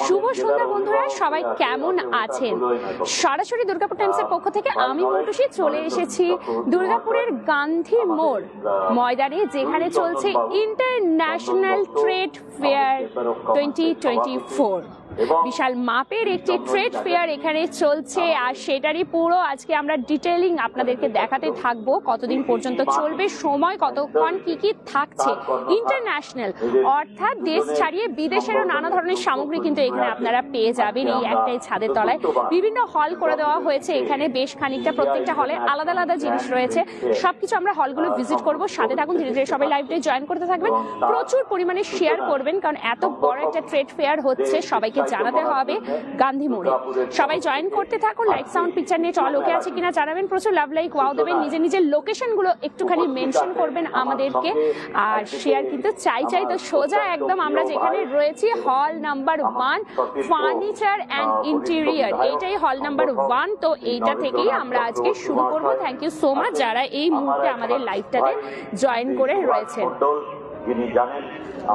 শুভ সন্ধ্যা বন্ধুরা, সবাই কেমন আছেন? সরাসরি দুর্গাপুর টাইমসের পক্ষ থেকে আমি মৌটুসী চলে এসেছি দুর্গাপুরের গান্ধী মোড় ময়দানে, যেখানে চলছে ইন্টারন্যাশনাল ট্রেড ফেয়ার 2024। বিশাল মাপের একটি ট্রেড ফেয়ার এখানে চলছে, আর সেটারই পুরো আজকে আমরা ডিটেইলিং আপনাদেরকে দেখাতে থাকবো। কতদিন পর্যন্ত চলবে, সময় কতক্ষণ, কি কি থাকছে। ইন্টারন্যাশনাল অর্থাৎ দেশ ছাড়িয়ে বিদেশেরও নানা ধরনের সামগ্রী কিন্তু এখানে আপনারা পেয়ে যাবেন এই একটাই ছাদের তলায়। বিভিন্ন হল করে দেওয়া হয়েছে এখানে, বেশ খানিকটা, প্রত্যেকটা হলে আলাদা আলাদা জিনিস রয়েছে। সবকিছু আমরা হলগুলো ভিজিট করব, সাথে থাকুন, ধীরে ধীরে সবাই লাইভে জয়েন করতে থাকবেন, প্রচুর পরিমাণে শেয়ার করবেন, কারণ এত বড় একটা ট্রেড ফেয়ার হচ্ছে, সবাইকে জানাতে হবে গান্ধী মোড়ে। সবাই জয়েন করতে থাকুন, লাইক সাউন্ড পিকচার নিয়ে চল ওকে আছে কিনা জানাবেন, প্রচুর লাভ লাইক ওয়াও দেবেন, নিজের নিজের লোকেশন গুলো একটুখানি মেনশন করবেন আমাদেরকে, আর শেয়ার কিন্তু চাই। তো সোজা একদম আমরা যেখানে রয়েছি হল নাম্বার 1 ফার্নিচার অ্যান্ড ইন্টেরিয়র, এইটাই হল নাম্বার 1। তো এইটা থেকেই আমরা আজকে শুরু করব। থ্যাংক ইউ সো মাচ যারা এই মুহূর্তে আমাদের লাইভটাতে জয়েন করে রয়েছেন।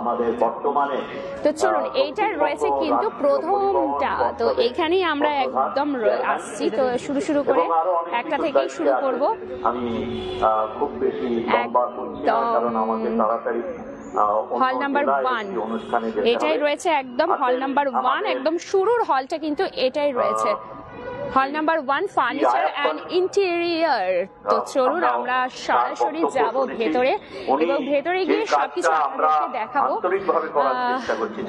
আমাদের বর্তমানে তো চলুন, এইটা রয়েছে কিন্তু প্রথমটা, তো এখানেই আমরা একদম আসছি। তো শুরু করে একটা থেকেই শুরু করব। আমি খুব বেশি লম্বা করছি না, কারণ আমাকে তাড়াতাড়ি হল নাম্বার 1 এটাই রয়েছে, একদম হল নাম্বার 1, একদম শুরুর হলটা কিন্তু এটাই রয়েছে, হল নাম্বার 1 ফার্নিচার অ্যান্ড ইন্টেরিয়র। তো চলুন আমরা সরাসরি যাব ভেতরে, এবং ভেতরে গিয়ে সবকিছু আপনাদেরকে দেখাবো।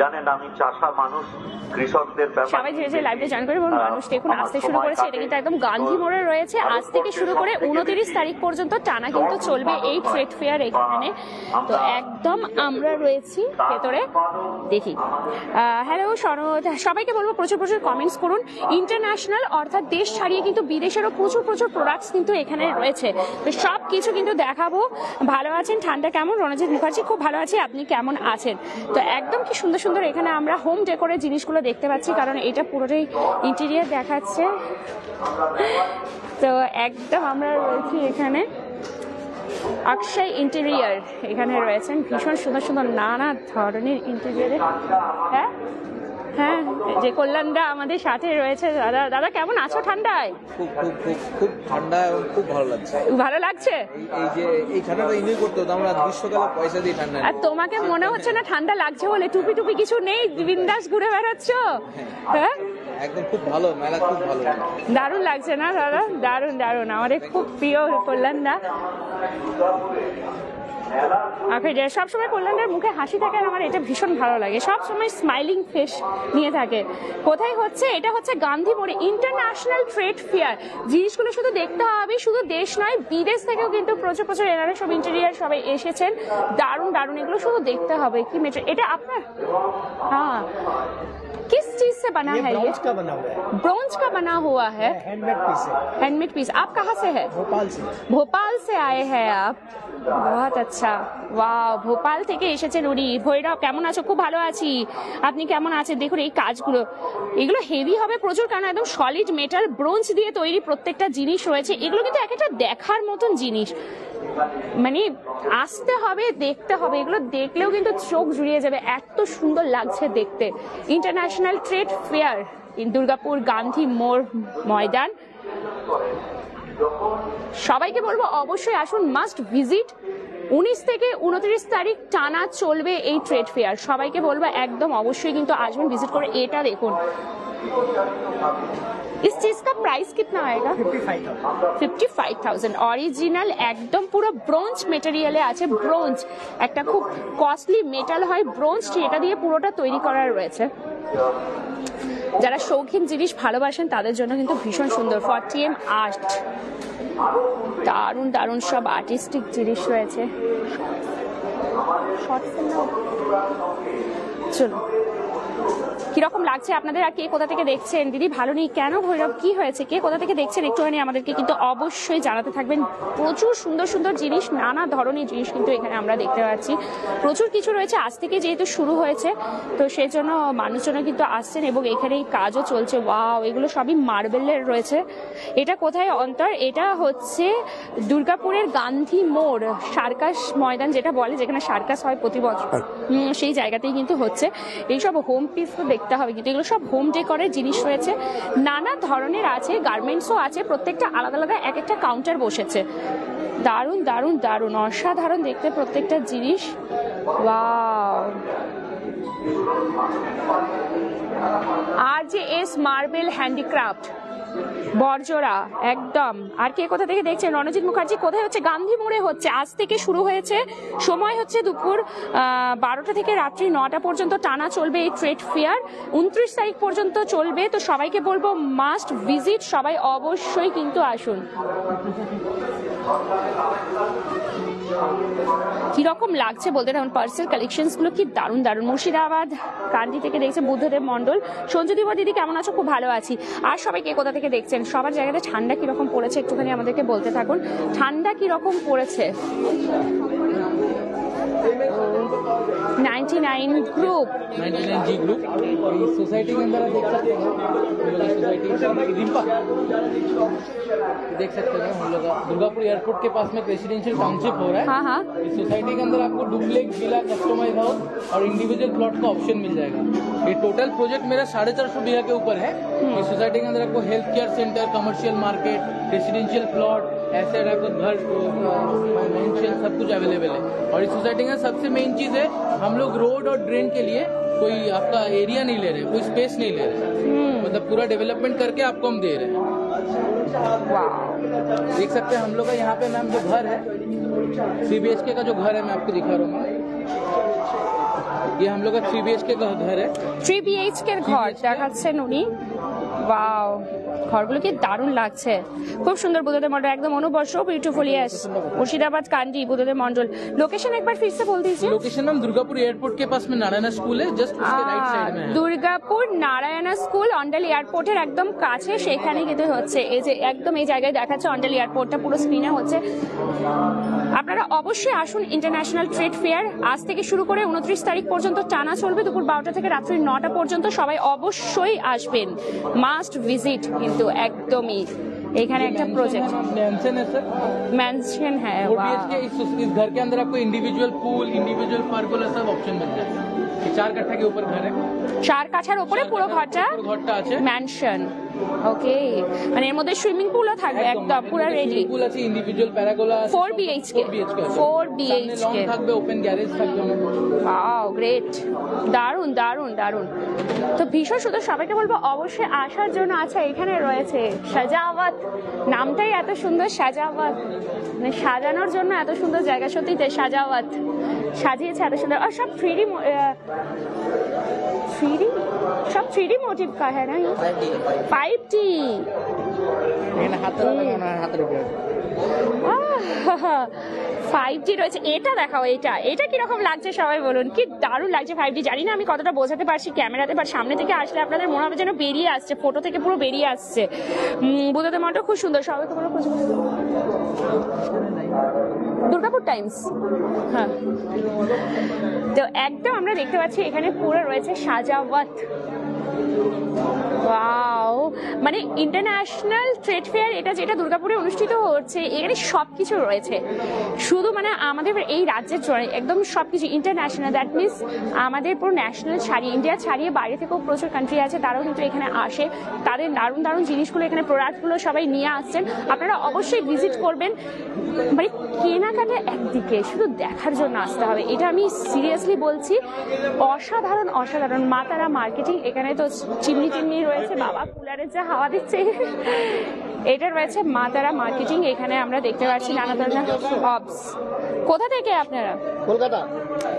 জানেন, আমি চাষা মানুষ, কৃষকদের ব্যাপারে সবাই যে লাইভে জয়েন করে মানুষ দেখুন আসতে শুরু করেছে। এটা কিন্তু একদম গান্ধী মোড়ে রয়েছে, আজ থেকে শুরু করে 29 তারিখ পর্যন্ত টানা কিন্তু চলবে এই ট্রেড ফেয়ার এখানে। তো একদম আমরা রয়েছি ভেতরে, দেখি। হ্যালো সনদ, সবাইকে বলবো প্রচুর কমেন্টস করুন। ইন্টারন্যাশনাল অর্থাৎ দেশ ছাড়িয়ে কিন্তু বিদেশেরও প্রচুর প্রোডাক্টস কিন্তু এখানে রয়েছে, তো সব কিছু কিন্তু দেখাবো। ভালো আছেন? ঠান্ডা কেমন? রণজিৎ মুখার্জি, খুব ভালো আছি, আপনি কেমন আছেন? তো একদম কি সুন্দর এখানে আমরা হোম ডেকোরের জিনিসগুলো দেখতে পাচ্ছি, কারণ এটা পুরোটাই ইন্টেরিয়র দেখাচ্ছে। তো একদম আমরা রয়েছি এখানে অক্ষয় ইন্টেরিয়র, এখানে রয়েছেন ভীষণ সুন্দর নানা ধরনের ইন্টেরিয়রে। হ্যাঁ, যে কল্যাণদা আমাদের সাথে রয়েছে। দাদা কেমন আছো? ঠান্ডায় খুব ঠান্ডা এবং খুব ভালো লাগছে। এই যে এই ঠান্ডাটা এনজয় করতে হতো, আমরা গ্রীষ্মকালে পয়সা দিয়ে ঠান্ডা। আর তোমাকে মনে হচ্ছে না ঠান্ডা লাগছে বলে? টুপি কিছু নেই, বিন্দাস ঘুরে বেড়াচ্ছ। হ্যাঁ, একদম খুব ভালো, মেলা খুব ভালো, দারুণ লাগছে না দাদা? দারুণ, আমাদের খুব প্রিয় কল্যাণদা। সবসময় কল্যাণের মুখে হাসি থাকে, আর আমার এটা ভীষণ ভালো লাগে, সবসময় স্মাইলিং ফেস নিয়ে থাকে। কোথায় হচ্ছে? এটা হচ্ছে গান্ধী মোড়ে ইন্টারন্যাশনাল ট্রেড ফেয়ার। জিনিসগুলো শুধু দেখতে হবে, শুধু দেশ নয় বিদেশ থেকেও কিন্তু প্রচুর এনারা সব ইন্টেরিয়ার সবাই এসেছেন। দারুণ, এগুলো শুধু দেখতে হবে। কি মেটেরিয়াল এটা আপনার? হ্যাঁ, किस चीज से बना है? ये ब्रोंज का बना हुआ है, हैंडमेड पीस। आप कहाँ से है? भोपाल से आए हैं आप? बहुत अच्छा, ওয়াও, ভোপাল থেকে এসেছেন উনি। ভৈরব কেমন আছো? খুব ভালো আছি, আপনি কেমন আছেন? দেখুন এই কাজগুলো, এগুলো হেভি হবে প্রচুর, কারণ একদম সলিড মেটাল ব্রোঞ্জ দিয়ে তৈরি প্রত্যেকটা জিনিস রয়েছে। এগুলো কিন্তু একটা দেখার মতন জিনিস, মানে আসতে হবে, দেখতে হবে, এগুলো দেখলেও কিন্তু চোখ জুড়িয়ে যাবে, এত সুন্দর লাগছে দেখতে। International trade fair Durgapur Gandhi মোড় ময়দান। সবাইকে বলবো অবশ্যই আসুন, মাস্ট ভিজিট। 19 থেকে 29 তারিখ টানা চলবে এই ট্রেড ফেয়ার। সবাইকে বলবো একদম অবশ্যই কিন্তু আসবেন, ভিজিট করে। এটা দেখুন, इस चीज का प्राइस कितना आएगा? 55,000। অরিজিনাল একদম পুরো ব্রোঞ্জ মেটেরিয়ালে আছে। ব্রোঞ্জ একটা খুব কস্টলি মেটাল হয়, ব্রোঞ্জ, এটা দিয়ে পুরোটা তৈরি করা রয়েছে। যারা শৌখিন জিনিস ভালোবাসেন তাদের জন্য কিন্তু ভীষণ সুন্দর। 40M আর্ট, দারুণ সব আর্টিস্টিক জিনিস রয়েছে। চলো কিরকম লাগছে আপনাদের, আর কে কোথা থেকে দেখছেন? দিদি ভালো নেই কেন ভৈরব, কি হয়েছে, কে কোথা থেকে দেখছেন একটুখানি আমাদেরকে কিন্তু অবশ্যই জানাতে থাকবেন। প্রচুর সুন্দর সুন্দর জিনিস, নানা ধরনের জিনিস কিন্তু এখানে আমরা দেখতে পাচ্ছি। প্রচুর কিছু রয়েছে, আজ থেকে যেহেতু শুরু হয়েছে তো সেই জন্য মানুষজনও কিন্তু আসছেন এবং এখানে এই কাজও চলছে। ওয়াও, এগুলো সবই মার্বেলের রয়েছে। এটা কোথায় অন্তর? এটা হচ্ছে দুর্গাপুরের গান্ধী মোড়, সার্কাস ময়দান যেটা বলে, যেখানে সার্কাস হয় প্রতি বছর, সেই জায়গাতেই কিন্তু হচ্ছে। এইসব হোম পিস তো দেখতে হবে, কিন্তু এগুলো সব হোম ডেকরের জিনিস রয়েছে, নানা ধরনের আছে, গার্মেন্টসও আছে, প্রত্যেকটা আলাদা আলাদা এক একটা কাউন্টার বসেছে। দারুণ দারুণ দারুণ, অসাধারণ দেখতে প্রত্যেকটা জিনিস। Wow, RJS marble handicraft Barjora একদম। আর কে কোথা থেকে দেখছেন? রণজিৎ মুখার্জি, কোথায় হচ্ছে? গান্ধী মোড়ে হচ্ছে, আজ থেকে শুরু হয়েছে। সময় হচ্ছে দুপুর 12টা থেকে রাত্রি 9টা পর্যন্ত টানা চলবে এই ট্রেড ফেয়ার। 29 তারিখ পর্যন্ত চলবে। তো সবাইকে বলবো মাস্ট ভিজিট, সবাই অবশ্যই কিন্তু আসুন। কিরকম লাগছে বলতে থাকুন, পার্সেল কালেকশনস গুলো কি দারুণ দারুণ। মুর্শিদাবাদ কান্দি থেকে দেখছে বুদ্ধদেব মন্ডল। সঞ্জুদীপ দিদি কেমন আছো? খুব ভালো আছি। আর সবাই কে কোথা থেকে দেখছেন? সবার জায়গাতে ঠান্ডা কিরকম পড়েছে একটুখানি আমাদেরকে বলতে থাকুন, ঠান্ডা কিরকম পড়েছে? 99 ग्रुप, 99G ग्रुप सोसाइटी के अंदर आप देख सकते हो। सोसाइटी रिम्पा देख सकते हो हम लोग दुर्गापुर एयरपोर्ट के पास में रेसिडेंशियल टाउनशिप हो रहा है। हाँ हाँ, इस सोसाइटी के अंदर आपको डुप्लेक्स, विला, कस्टमाइज हाउस और इंडिविजुअल प्लॉट का ऑप्शन मिल जाएगा। ये टोटल प्रोजेक्ट मेरा 450 बीघा के ऊपर है। इस सोसाइटी के अंदर आपको health care centre, commercial market, residential plot, ऐसे आपको घर, मेंशन सब कुछ अवेलेबल है। और इस सोसाइटी का सबसे मेन चीज है, हम लोग रोड और ड्रेन के लिए कोई आपका एरिया नहीं ले रहे, कोई स्पेस नहीं ले रहे, मतलब पूरा डेवलपमेंट करके आपको हम दे रहे हैं। देख सकते हैं हम लोग का यहाँ पे मैम जो घर है 3 BHK का जो घर है, मैं आपको दिखा रहा हूँ। ये हम लोग का 3 BHK का घर है। 3 BHK ঘর দেখাচ্ছেন উনি। ওয়াও, ঘরগুলো কি দারুণ লাগছে, খুব সুন্দর। বুদ্ধদেব মন্ডল একদম অনুবর্ষ, বিউটিফুল। ইয়েস, मुर्शिदाबाद कांडी बुद्धदेव मंडल। लोकेशन एक बार फिर से बोल दीजिए। लोकेशन हम दुर्गापुर एयरपोर्ट के पास में नारायण स्कूल है, जस्ट उसके राइट साइड में है। দুর্গাপুর নারায়ণা স্কুল অন্ডাল এয়ারপোর্টের একদম কাছে, সেখানে কিন্তু হচ্ছে। এই যে একদম এই জায়গায় দেখাচ্ছে অন্ডাল এয়ারপোর্টটা, পুরো স্ক্রিনে হচ্ছে। আপনারা অবশ্যই আসুন। ইন্টারন্যাশনাল ট্রেড ফেয়ার আজ থেকে শুরু করে 29 তারিখ পর্যন্ত টানা চলবে, দুপুর 12টা থেকে রাত্রি 9টা পর্যন্ত। সবাই অবশ্যই আসবেন, মাস্ট ভিজিট কিন্তু একদমই। এখানে একটা প্রজেক্ট मैंशन है सर, मैंशन है। 4 BHK। इस घर के अंदर आपको इंडिविजुअल पूल, इंडिविजुअल परगोला सब ऑप्शन मिल जाएगा। 4 कट्ठा के ऊपर घर है, 4 কাঠার উপরে পুরো ঘরটা আছে ম্যানশন। ওকে, মানে এর মধ্যে সুইমিং পুলও থাকবে একদম পুরো রেডি। পুল আছে, ইন্ডিভিজুয়াল প্যারাগোলা, 4 BHK 4 BHK থাকবে, ওপেন গ্যারেজ থাকবে। ওয়াও, গ্রেট, দারুণ দারুণ দারুণ। তো ভীষণ সুন্দর, সবাইকে বলবো অবশ্যই আসার জন্য। আচ্ছা, এখানে রয়েছে সাজাওয়াত, নামটাই এত সুন্দর, সাজাওয়াত মানে সাজানোর জন্য এত সুন্দর জায়গা। সত্যি তো সাজাওয়াত সাজিয়েছে এত সুন্দর। আর সব 3D सब 3D मोटिव का है ना, ये 5D। 5D রয়েছে। এটা দেখাও, এটা কিরকম লাগছে সবাই বলুন, কি দারুণ লাগছে 5D। জানি না আমি কতটা বোঝাতে পারছি ক্যামেরাতে, বাট সামনে থেকে আসলে আপনাদের মনে হবে যেন বেরিয়ে আসছে, ফটো থেকে পুরো বেরিয়ে আসছে। বুদ্ধদেব মন্ডল খুব সুন্দর, সবাইকে বলো দুর্গাপুর টাইমস। হ্যাঁ, তো একদম আমরা দেখতে পাচ্ছি এখানে পুরো রয়েছে সাজাওয়াত। ওয়াও, মানে ইন্টারন্যাশনাল ট্রেড ফেয়ার এটা যেটা দুর্গাপুরে অনুষ্ঠিত হচ্ছে, এখানে সবকিছু রয়েছে। শুধু মানে আমাদের এই রাজ্যের জন্য একদম সবকিছু ইন্টারন্যাশনাল, দ্যাট মিনস আমাদের পুরো ন্যাশনাল ছাড়িয়ে, ইন্ডিয়া ছাড়িয়ে বাইরে থেকেও প্রচুর কান্ট্রি আছে, তারাও কিন্তু এখানে আসে। তাদের দারুণ দারুণ জিনিসগুলো, এখানে প্রোডাক্টগুলো সবাই নিয়ে আসছেন। আপনারা অবশ্যই ভিজিট করবেন। মানে কেনাকাটা একদিকে, শুধু দেখার জন্য আসতে হবে, এটা আমি সিরিয়াসলি বলছি। অসাধারণ অসাধারণ। মাতারা মার্কেটিং, এখানে তো চিমনি টিমনি রয়েছে, বাবা কুলারের যা হাওয়া দিচ্ছে। এটা রয়েছে মাতারা মার্কেটিং, এখানে আমরা দেখতে পাচ্ছি নানা ধরনের অবস। কোথা থেকে আপনারা?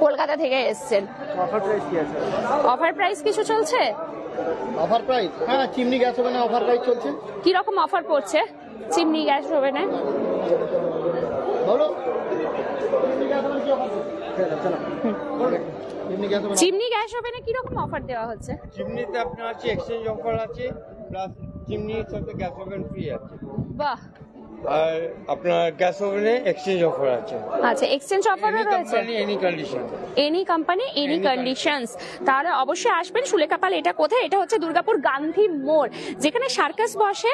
কলকাতা থেকে এসছেন। অফার প্রাইস কিছু চলছে? অফার প্রাইস, হ্যাঁ, চিমনি গ্যাস ওভেনে অফার প্রাইস চলছে। কি রকম অফার পড়ছে চিমনি গ্যাস ওভেনে? বলো chimney gas oven chimney gas ওভেনে কিরকম অফার দেওয়া হচ্ছে? চিমনিতে আপনার আছে এক্সচেঞ্জ অফার আছে, প্লাস চিমনির সাথে গ্যাস ওভেন ফ্রি আছে। বাহ, আর আপনার গ্যাস ওভেনে এক্সচেঞ্জ অফার আছে। আচ্ছা, এক্সচেঞ্জ অফারও রয়েছে। Any condition, any company any conditions. তাহলে অবশ্যই আসবেন সুলেখা পাল। এটা কোথায়? এটা হচ্ছে দুর্গাপুর গান্ধী মোড়, যেখানে সার্কাস বসে,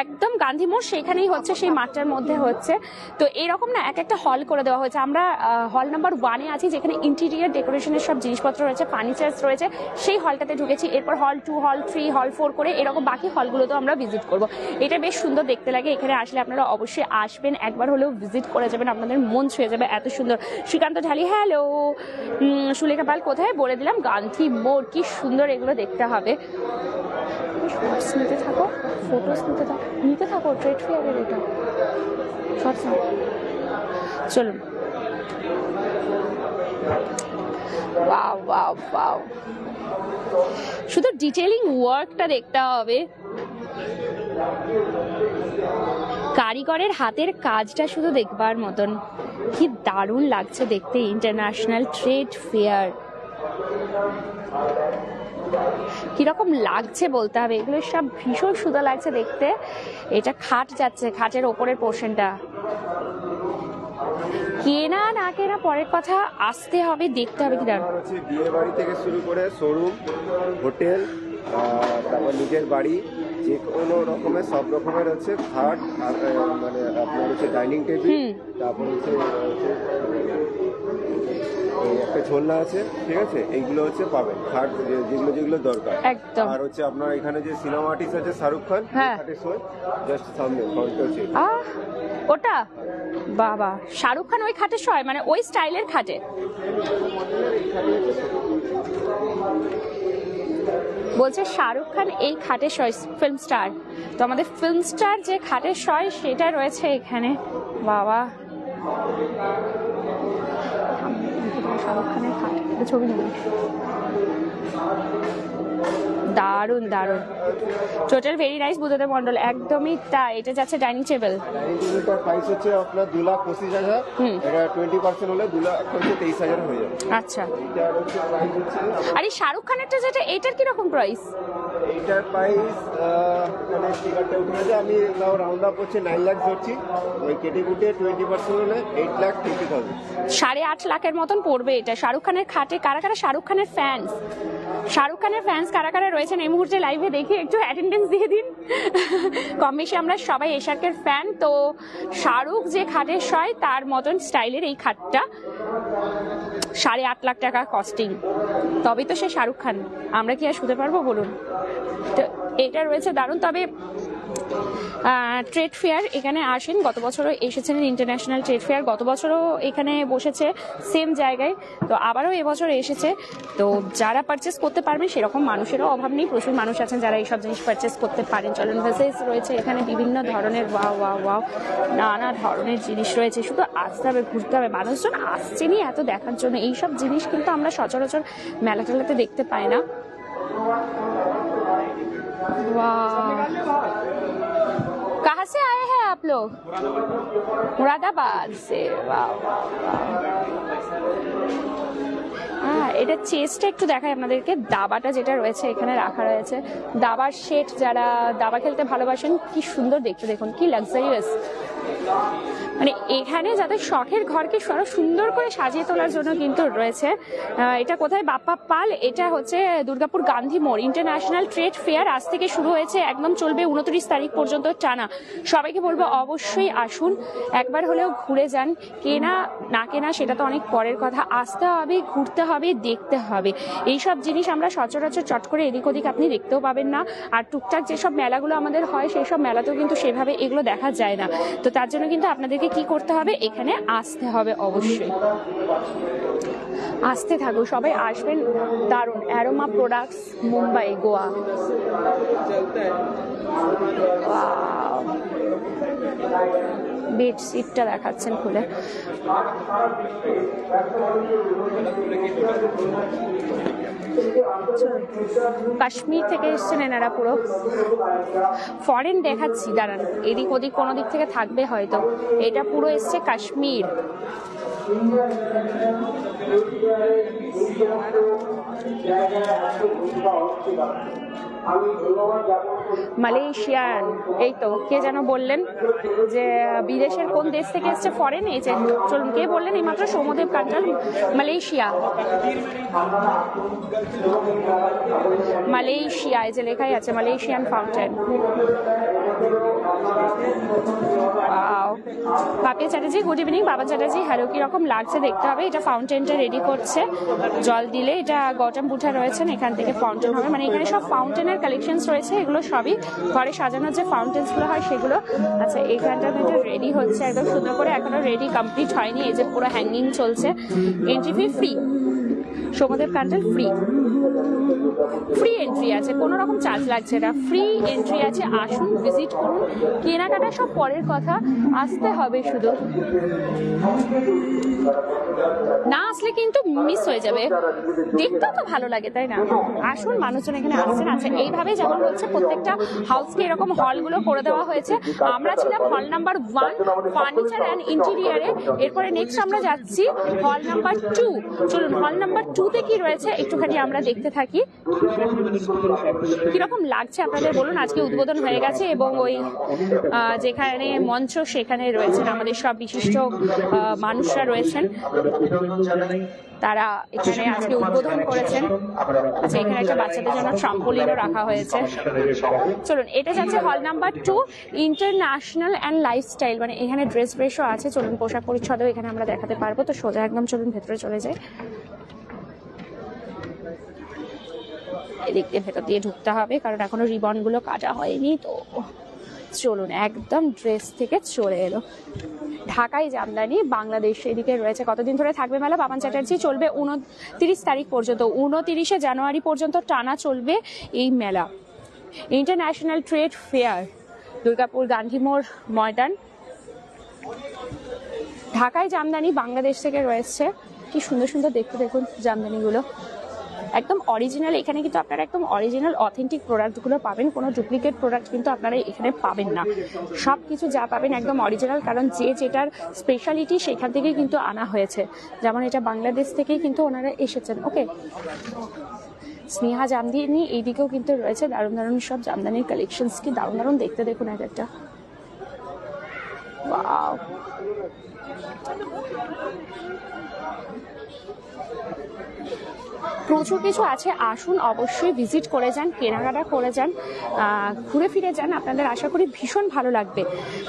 একদম গান্ধী মোড় সেখানেই হচ্ছে, সেই মাঠটার মধ্যে হচ্ছে। তো এরকম না এক একটা হল করে দেওয়া হয়েছে। আমরা হল নাম্বার 1-এ আছি, যেখানে ইন্টেরিয়ার ডেকোরেশনের সব জিনিসপত্র রয়েছে, ফার্নিচার্স রয়েছে, সেই হলটাতে ঢুকেছি। এরপর হল 2, হল 3, হল 4 করে এরকম বাকি হলগুলোতেও আমরা ভিজিট করব। এটা বেশ সুন্দর দেখতে লাগে। এখানে আসলে আপনারা অবশ্যই আসবেন, একবার হলেও ভিজিট করে যাবেন, আপনাদের মন ছুঁয়ে যাবে, এত সুন্দর। শ্রীকান্ত ঢালি, হ্যালো। সুলেখা পাল কোথায়? বলে দিলাম, গান্ধী মোড়। কি সুন্দর এগুলো দেখতে হবে। শর্টস নিতে থাকো, ফটোস নিতে থাকো, ট্রেড ফেয়ারের এটা শর্টস। চলুন। ওয়াও ওয়াও ওয়াও, শুধু ডিটেইলিং ওয়ার্কটা দেখতে হবে, কারিগরের হাতের কাজটা শুধু দেখবার মতন। কি দারুণ লাগছে দেখতে। ইন্টারন্যাশনাল ট্রেড ফেয়ার কিরকম লাগছে বলতে হবে, এগুলো সব ভীষণ সুন্দর লাগছে দেখতে। এটা খাট যাচ্ছে, খাটের ওপরের পোর্শনটা কেনা না কেনা পরের কথা, আসতে হবে, দেখতে হবে। কি দারুণ হচ্ছে বিয়ে বাড়ি থেকে শুরু করে শোরুম, হোটেল, তারপর নিজের বাড়ি, যে কোনো রকমের সব রকমের হচ্ছে খাট, মানে আপনার হচ্ছে ডাইনিং টেবিল, তারপর হচ্ছে একটা ঝোলনা আছে, ঠিক আছে, এইগুলো হচ্ছে পাবেন খাট, যেগুলো যেগুলো দরকার একদম। আর হচ্ছে আপনার এখানে যে সিনেমা আর্টিস্ট আছে শাহরুখ খান, খাটের শো জাস্ট সামনে ফ্রন্টে হচ্ছে ওটা। বাবা, শাহরুখ খান ওই খাটে শোয়, মানে ওই স্টাইলের খাটে? বলছে শাহরুখ খান এই খাটে শোয়, ফিল্ম স্টার। তো আমাদের ফিল্ম স্টার যে খাটে শোয় সেটা রয়েছে এখানে। বাবা, শাহরুখ খানের খাট, ছবি নেই। দারুন দারুন, total very nice. Buddhadeb Mondal, একদমই তাই। এটা যাচ্ছে ডাইনিং টেবিল। ডাইনিং টেবিলটার প্রাইস হচ্ছে আপনার 2,25,000, এটা 20% হলে 2,23,000 হয়ে যাবে। আচ্ছা, এটার হচ্ছে প্রাইস হচ্ছে, আর এই শাহরুখ খানেরটা যেটা, এটার কিরকম প্রাইস? এইটার প্রাইস মানে স্টিকারটা উঠে গেছে, আমি তাও রাউন্ড আপ হচ্ছে 9 লাখ ধরছি, ওই কেটে কুটে 20% হলে 8,50,000। 8.5 লাখের মতন পড়বে এটা। শাহরুখ খানের খাটে। কারা কারা শাহরুখ খানের ফ্যান্স? শাহরুখ খানের ফ্যান্স কারা কারা রয়েছেন এই মুহূর্তে লাইভে? দেখি একটু অ্যাটেন্ডেন্স দিয়ে দিন। কম বেশি আমরা সবাই এশারকের ফ্যান। তো শাহরুখ যে খাটে শয় তার মতন স্টাইলের এই খাটটা 8.5 লাখ টাকা কস্টিং। তবে তো সে শাহরুখ খান, আমরা কি আর শুতে পারবো বলুন? তো এটা রয়েছে দারুণ। তবে ট্রেড ফেয়ার এখানে আসেন, গত বছরও এসেছিলেন ইন্টারন্যাশনাল ট্রেড ফেয়ার, গত বছরও এখানে বসেছে সেম জায়গায়, তো আবারও এবছর এসেছে। তো যারা পারচেস করতে পারবেন, সেরকম মানুষেরও অভাব নেই, প্রচুর মানুষ আছেন যারা এইসব জিনিস পারচেস করতে পারেন। চলুন, ভেসেস রয়েছে এখানে বিভিন্ন ধরনের, ওয়াও নানা ধরনের জিনিস রয়েছে। শুধু আসতে হবে, ঘুরতে হবে। মানুষজন আসছেনই এত দেখার জন্য। এইসব জিনিস কিন্তু আমরা সচরাচর মেলা টেলাতে দেখতে পাই না। कहाँ से आए हैं आप लोग? मुरादाबाद से। वाह হ্যাঁ, এটা চেস্টটা একটু দেখাই আপনাদেরকে। দাবাটা যেটা রয়েছে এখানে রাখা রয়েছে, দাবার সেট, যারা দাবা খেলতে ভালোবাসেন, কি সুন্দর দেখতে, দেখুন কি লাক্সারিয়াস। মানে এখানে যাদের শখের ঘরকে আরো সুন্দর করে সাজিয়ে তোলার জন্য কিন্তু রয়েছে। এটা কোথায়? বাপ্পা পাল। এটা হচ্ছে দুর্গাপুর গান্ধী মোড়। ইন্টারন্যাশনাল ট্রেড ফেয়ার আজ থেকে শুরু হয়েছে, একদম চলবে 29 তারিখ পর্যন্ত টানা। সবাইকে বলবো অবশ্যই আসুন, একবার হলেও ঘুরে যান। কেনা না কেনা সেটা তো অনেক পরের কথা, আসতে হবে, ঘুরতে হবে, দেখতে হবে। এইসব জিনিস আমরা সচরাচর চট করে এদিক ওদিক আপনি দেখতেও পাবেন না। আর টুকটাক যেসব মেলাগুলো আমাদের হয় সেই সব মেলাতেও কিন্তু সেভাবে এগুলো দেখা যায় না। তো তার জন্য কিন্তু আপনাদেরকে কি করতে হবে? এখানে আসতে হবে অবশ্যই। আসতে থাকো, সবাই আসবেন। দারুণ। Aroma products, Mumbai, Goa. বেডশিটটা দেখাচ্ছেন খুলে। চলুন। কাশ্মীর থেকে এসছেন এনারা, পুরো ফরেন দেখাচ্ছি, দাঁড়ান এদিক ওদিক কোনো দিক থেকে থাকবে হয়তো। এটা পুরো এসছে কাশ্মীর। মালয়েশিয়ান, এই তো কে যেন বললেন যে বিদেশের কোন দেশ থেকে এসছে ফরেন, এই যে চলুন কে বললেন এইমাত্র, সৌম্যদেব কাঞ্চন, মালয়েশিয়া। মালয়েশিয়া, এই যে লেখাই আছে Malaysian fountain. Papiya Chatterjee good evening. Baba Chatterjee hello, কিরকম লাগছে দেখতে হবে। এটা ফাউন্টেনটা রেডি করছে, জল দিলে এটা গৌতম বুদ্ধা রয়েছেন, এখান থেকে ফাউন্টেন হবে, মানে এখানে সব ফাউন্টেনের কালেকশনস রয়েছে, এগুলো সবই ঘরে সাজানোর যে ফাউন্টেন্স গুলো হয় সেগুলো। আচ্ছা এখানটা কিন্তু রেডি হচ্ছে একদম সুন্দর করে, এখনো রেডি কমপ্লিট হয়নি। এই যে পুরো হ্যাঙ্গিং চলছে। এন্ট্রি ফি ফ্রি, সৌম্যদেব কাঞ্চন ফ্রি, ফ্রি এন্ট্রি আছে, কোনো রকম চার্জ লাগছে না, ফ্রি এন্ট্রি আছে। আসুন ভিজিট করুন, কেনাকাটা সব পরের কথা, আসতে হবে শুধু, না আসলে কিন্তু মিস হয়ে যাবে। দেখতেও তো ভালো লাগে তাই না? আসুন, মানুষজন এখানে আসছেন। আচ্ছা এইভাবে যেমন হচ্ছে প্রত্যেকটা হাউসকে এরকম হলগুলো করে দেওয়া হয়েছে। আমরা ছিলাম হল নাম্বার 1 ফার্নিচার অ্যান্ড ইন্টেরিয়ারে, এরপরে নেক্সট আমরা যাচ্ছি হল নাম্বার 2। চলুন হল নাম্বার 2-তে কি রয়েছে একটুখানি আমরা দেখতে থাকি, কিরকম লাগছে আপনাদের বলুন। আজকে উদ্বোধন হয়ে গেছে এবং ওই যেখানে মঞ্চ সেখানে রয়েছেন আমাদের সব বিশিষ্ট মানুষরা রয়েছেন, তারা এখানে আজকে উদ্বোধন করেছেন। আচ্ছা এখানে একটা বাচ্চাদের জন্য ট্রাম্পোলিনও রাখা হয়েছে। চলুন এটা যাচ্ছে হল নাম্বার 2 ইন্টারন্যাশনাল অ্যান্ড লাইফস্টাইল, মানে এখানে ড্রেস ব্রেসও আছে। চলুন পোশাক পরিচ্ছদও এখানে আমরা দেখাতে পারবো। তো সোজা একদম চলুন ভেতরে চলে যাই। এদিক দিয়ে ভেতর দিয়ে ঢুকতে হবে কারণ এখনো রিবন গুলো কাটা হয়নি। তো চলুন একদম ড্রেস থেকে চলে এলো। ঢাকায় জামদানি বাংলাদেশ এদিকে রয়েছে। কতদিন ধরে থাকবে মেলা? বাবান চ্যাটার্জি চলবে 29 তারিখ পর্যন্ত, 29 জানুয়ারি পর্যন্ত টানা চলবে এই মেলা। International trade fair, Durgapur Gandhi মোড় ময়দান। ঢাকায় জামদানি বাংলাদেশ থেকে রয়েছে। কি সুন্দর সুন্দর দেখতে, দেখুন জামদানিগুলো একদম অরিজিনাল। এখানে কিন্তু আপনারা একদম অরিজিনাল অথেন্টিক প্রোডাক্টগুলো পাবেন, কোনো ডুপ্লিকেট প্রোডাক্ট কিন্তু আপনারা এখানে পাবেন না। সব কিছু যা পাবেন একদম অরিজিনাল, কারণ যে যেটার স্পেশালিটি সেখান থেকেই কিন্তু আনা হয়েছে। যেমন এটা বাংলাদেশ থেকেই কিন্তু ওনারা এসেছেন। ওকে, স্নেহা জামদানি এইদিকেও কিন্তু রয়েছে দারুণ দারুণ সব জামদানির কালেকশনস। কি দারুণ দারুণ দেখতে, দেখুন এক একটা। ওয়াও, প্রচুর কিছু আছে। আসুন অবশ্যই ভিজিট করে যান, কেনাকাটা করে যান, ঘুরে ফিরে যান, আপনাদের আশা করি ভীষণ ভালো লাগবে।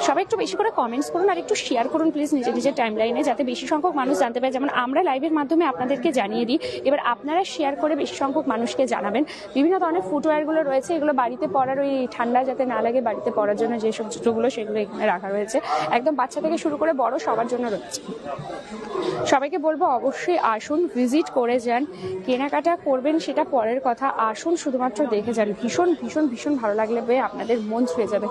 সবাই একটু বেশি করে কমেন্টস করুন আর একটু শেয়ার করুন প্লিজ নিজের নিজের টাইমলাইনে, যাতে বেশি সংখ্যক মানুষ জানতে পারে। যেমন আমরা লাইভের মাধ্যমে আপনাদেরকে জানিয়ে দিই, এবার আপনারা শেয়ার করে বেশি সংখ্যক মানুষকে জানাবেন। বিভিন্ন ধরনের ফুটওয়্যারগুলো রয়েছে, এগুলো বাড়িতে পরার, ওই ঠান্ডা যাতে না লাগে বাড়িতে পরার জন্য যেসব জুতোগুলো সেগুলো এখানে রাখা রয়েছে। একদম বাচ্চা থেকে শুরু করে বড় সবার জন্য রয়েছে। সবাইকে বলবো অবশ্যই আসুন, ভিজিট করে যান, কেনাকাটা করবেন সেটা পরের কথা, আসুন শুধুমাত্র দেখে যান। ভীষণ ভীষণ ভীষণ ভালো লাগলে আপনাদের মন ছুঁয়ে যাবে।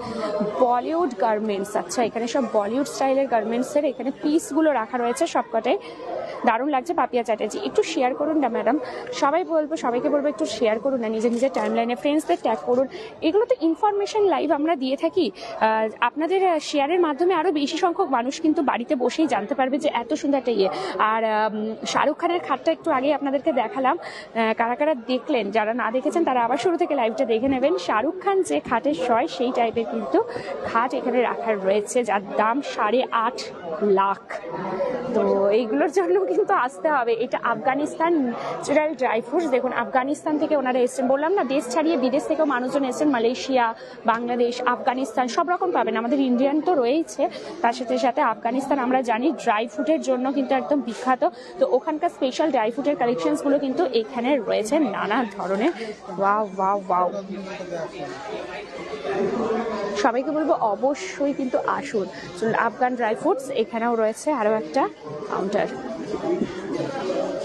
বলিউড গার্মেন্টস, আচ্ছা এখানে সব বলিউড স্টাইলের গার্মেন্টসের এখানে পিসগুলো রাখা রয়েছে সবকটাই, দারুণ লাগছে। পাপিয়া চ্যাটার্জি একটু শেয়ার করুন না ম্যাডাম, সবাইকে বলবো একটু শেয়ার করুন না নিজের নিজের টাইমলাইনে, ফ্রেন্ডসদের ট্যাগ করুন। এগুলো তো ইনফরমেশন লাইভ আমরা দিয়ে থাকি, আপনাদের শেয়ারের মাধ্যমে আরো বেশি সংখ্যক মানুষ কিন্তু বাড়িতে বসেই জানতে পারবে যে এত সুন্দর একটা ইয়ে। আর শাহরুখ খানের খাটটা একটু আগে আপনাদেরকে দেখালাম, কারা কারা দেখলেন, যারা না দেখেছেন তারা আবার শুরু থেকে লাইভটা দেখে নেবেন। শাহরুখ খান যে খাটের শয় সেই টাইপের কিন্তু খাট এখানে রাখা রয়েছে, যার দাম 8.5 লাখ। তো এইগুলোর জন্য কিন্তু আসতে হবে। এটা আফগানিস্তান ন্যাচারাল ড্রাই ফ্রুটস, দেখুন আফগানিস্তান থেকে ওনারা এসছেন, বললাম না দেশ ছাড়িয়ে বিদেশ থেকেও মানুষজন এসছেন, মালয়েশিয়া, বাংলাদেশ, আফগানিস্তান সব রকম পাবেন। আমাদের ইন্ডিয়ান তো রয়েছে, তার সাথে সাথে আফগানিস্তান আমরা জানি ড্রাই ফ্রুটের জন্য কিন্তু একদম বিখ্যাত। তো ওখানকার স্পেশাল ড্রাই ফ্রুটের কালেকশনসগুলো কিন্তু এখানে রয়েছে নানা ধরনের। ওয়াও ওয়াও ওয়াও, সবাইকে বলবো অবশ্যই কিন্তু আসুন। আফগান ড্রাই ফ্রুটস এখানেও রয়েছে, আরো একটা কাউন্টার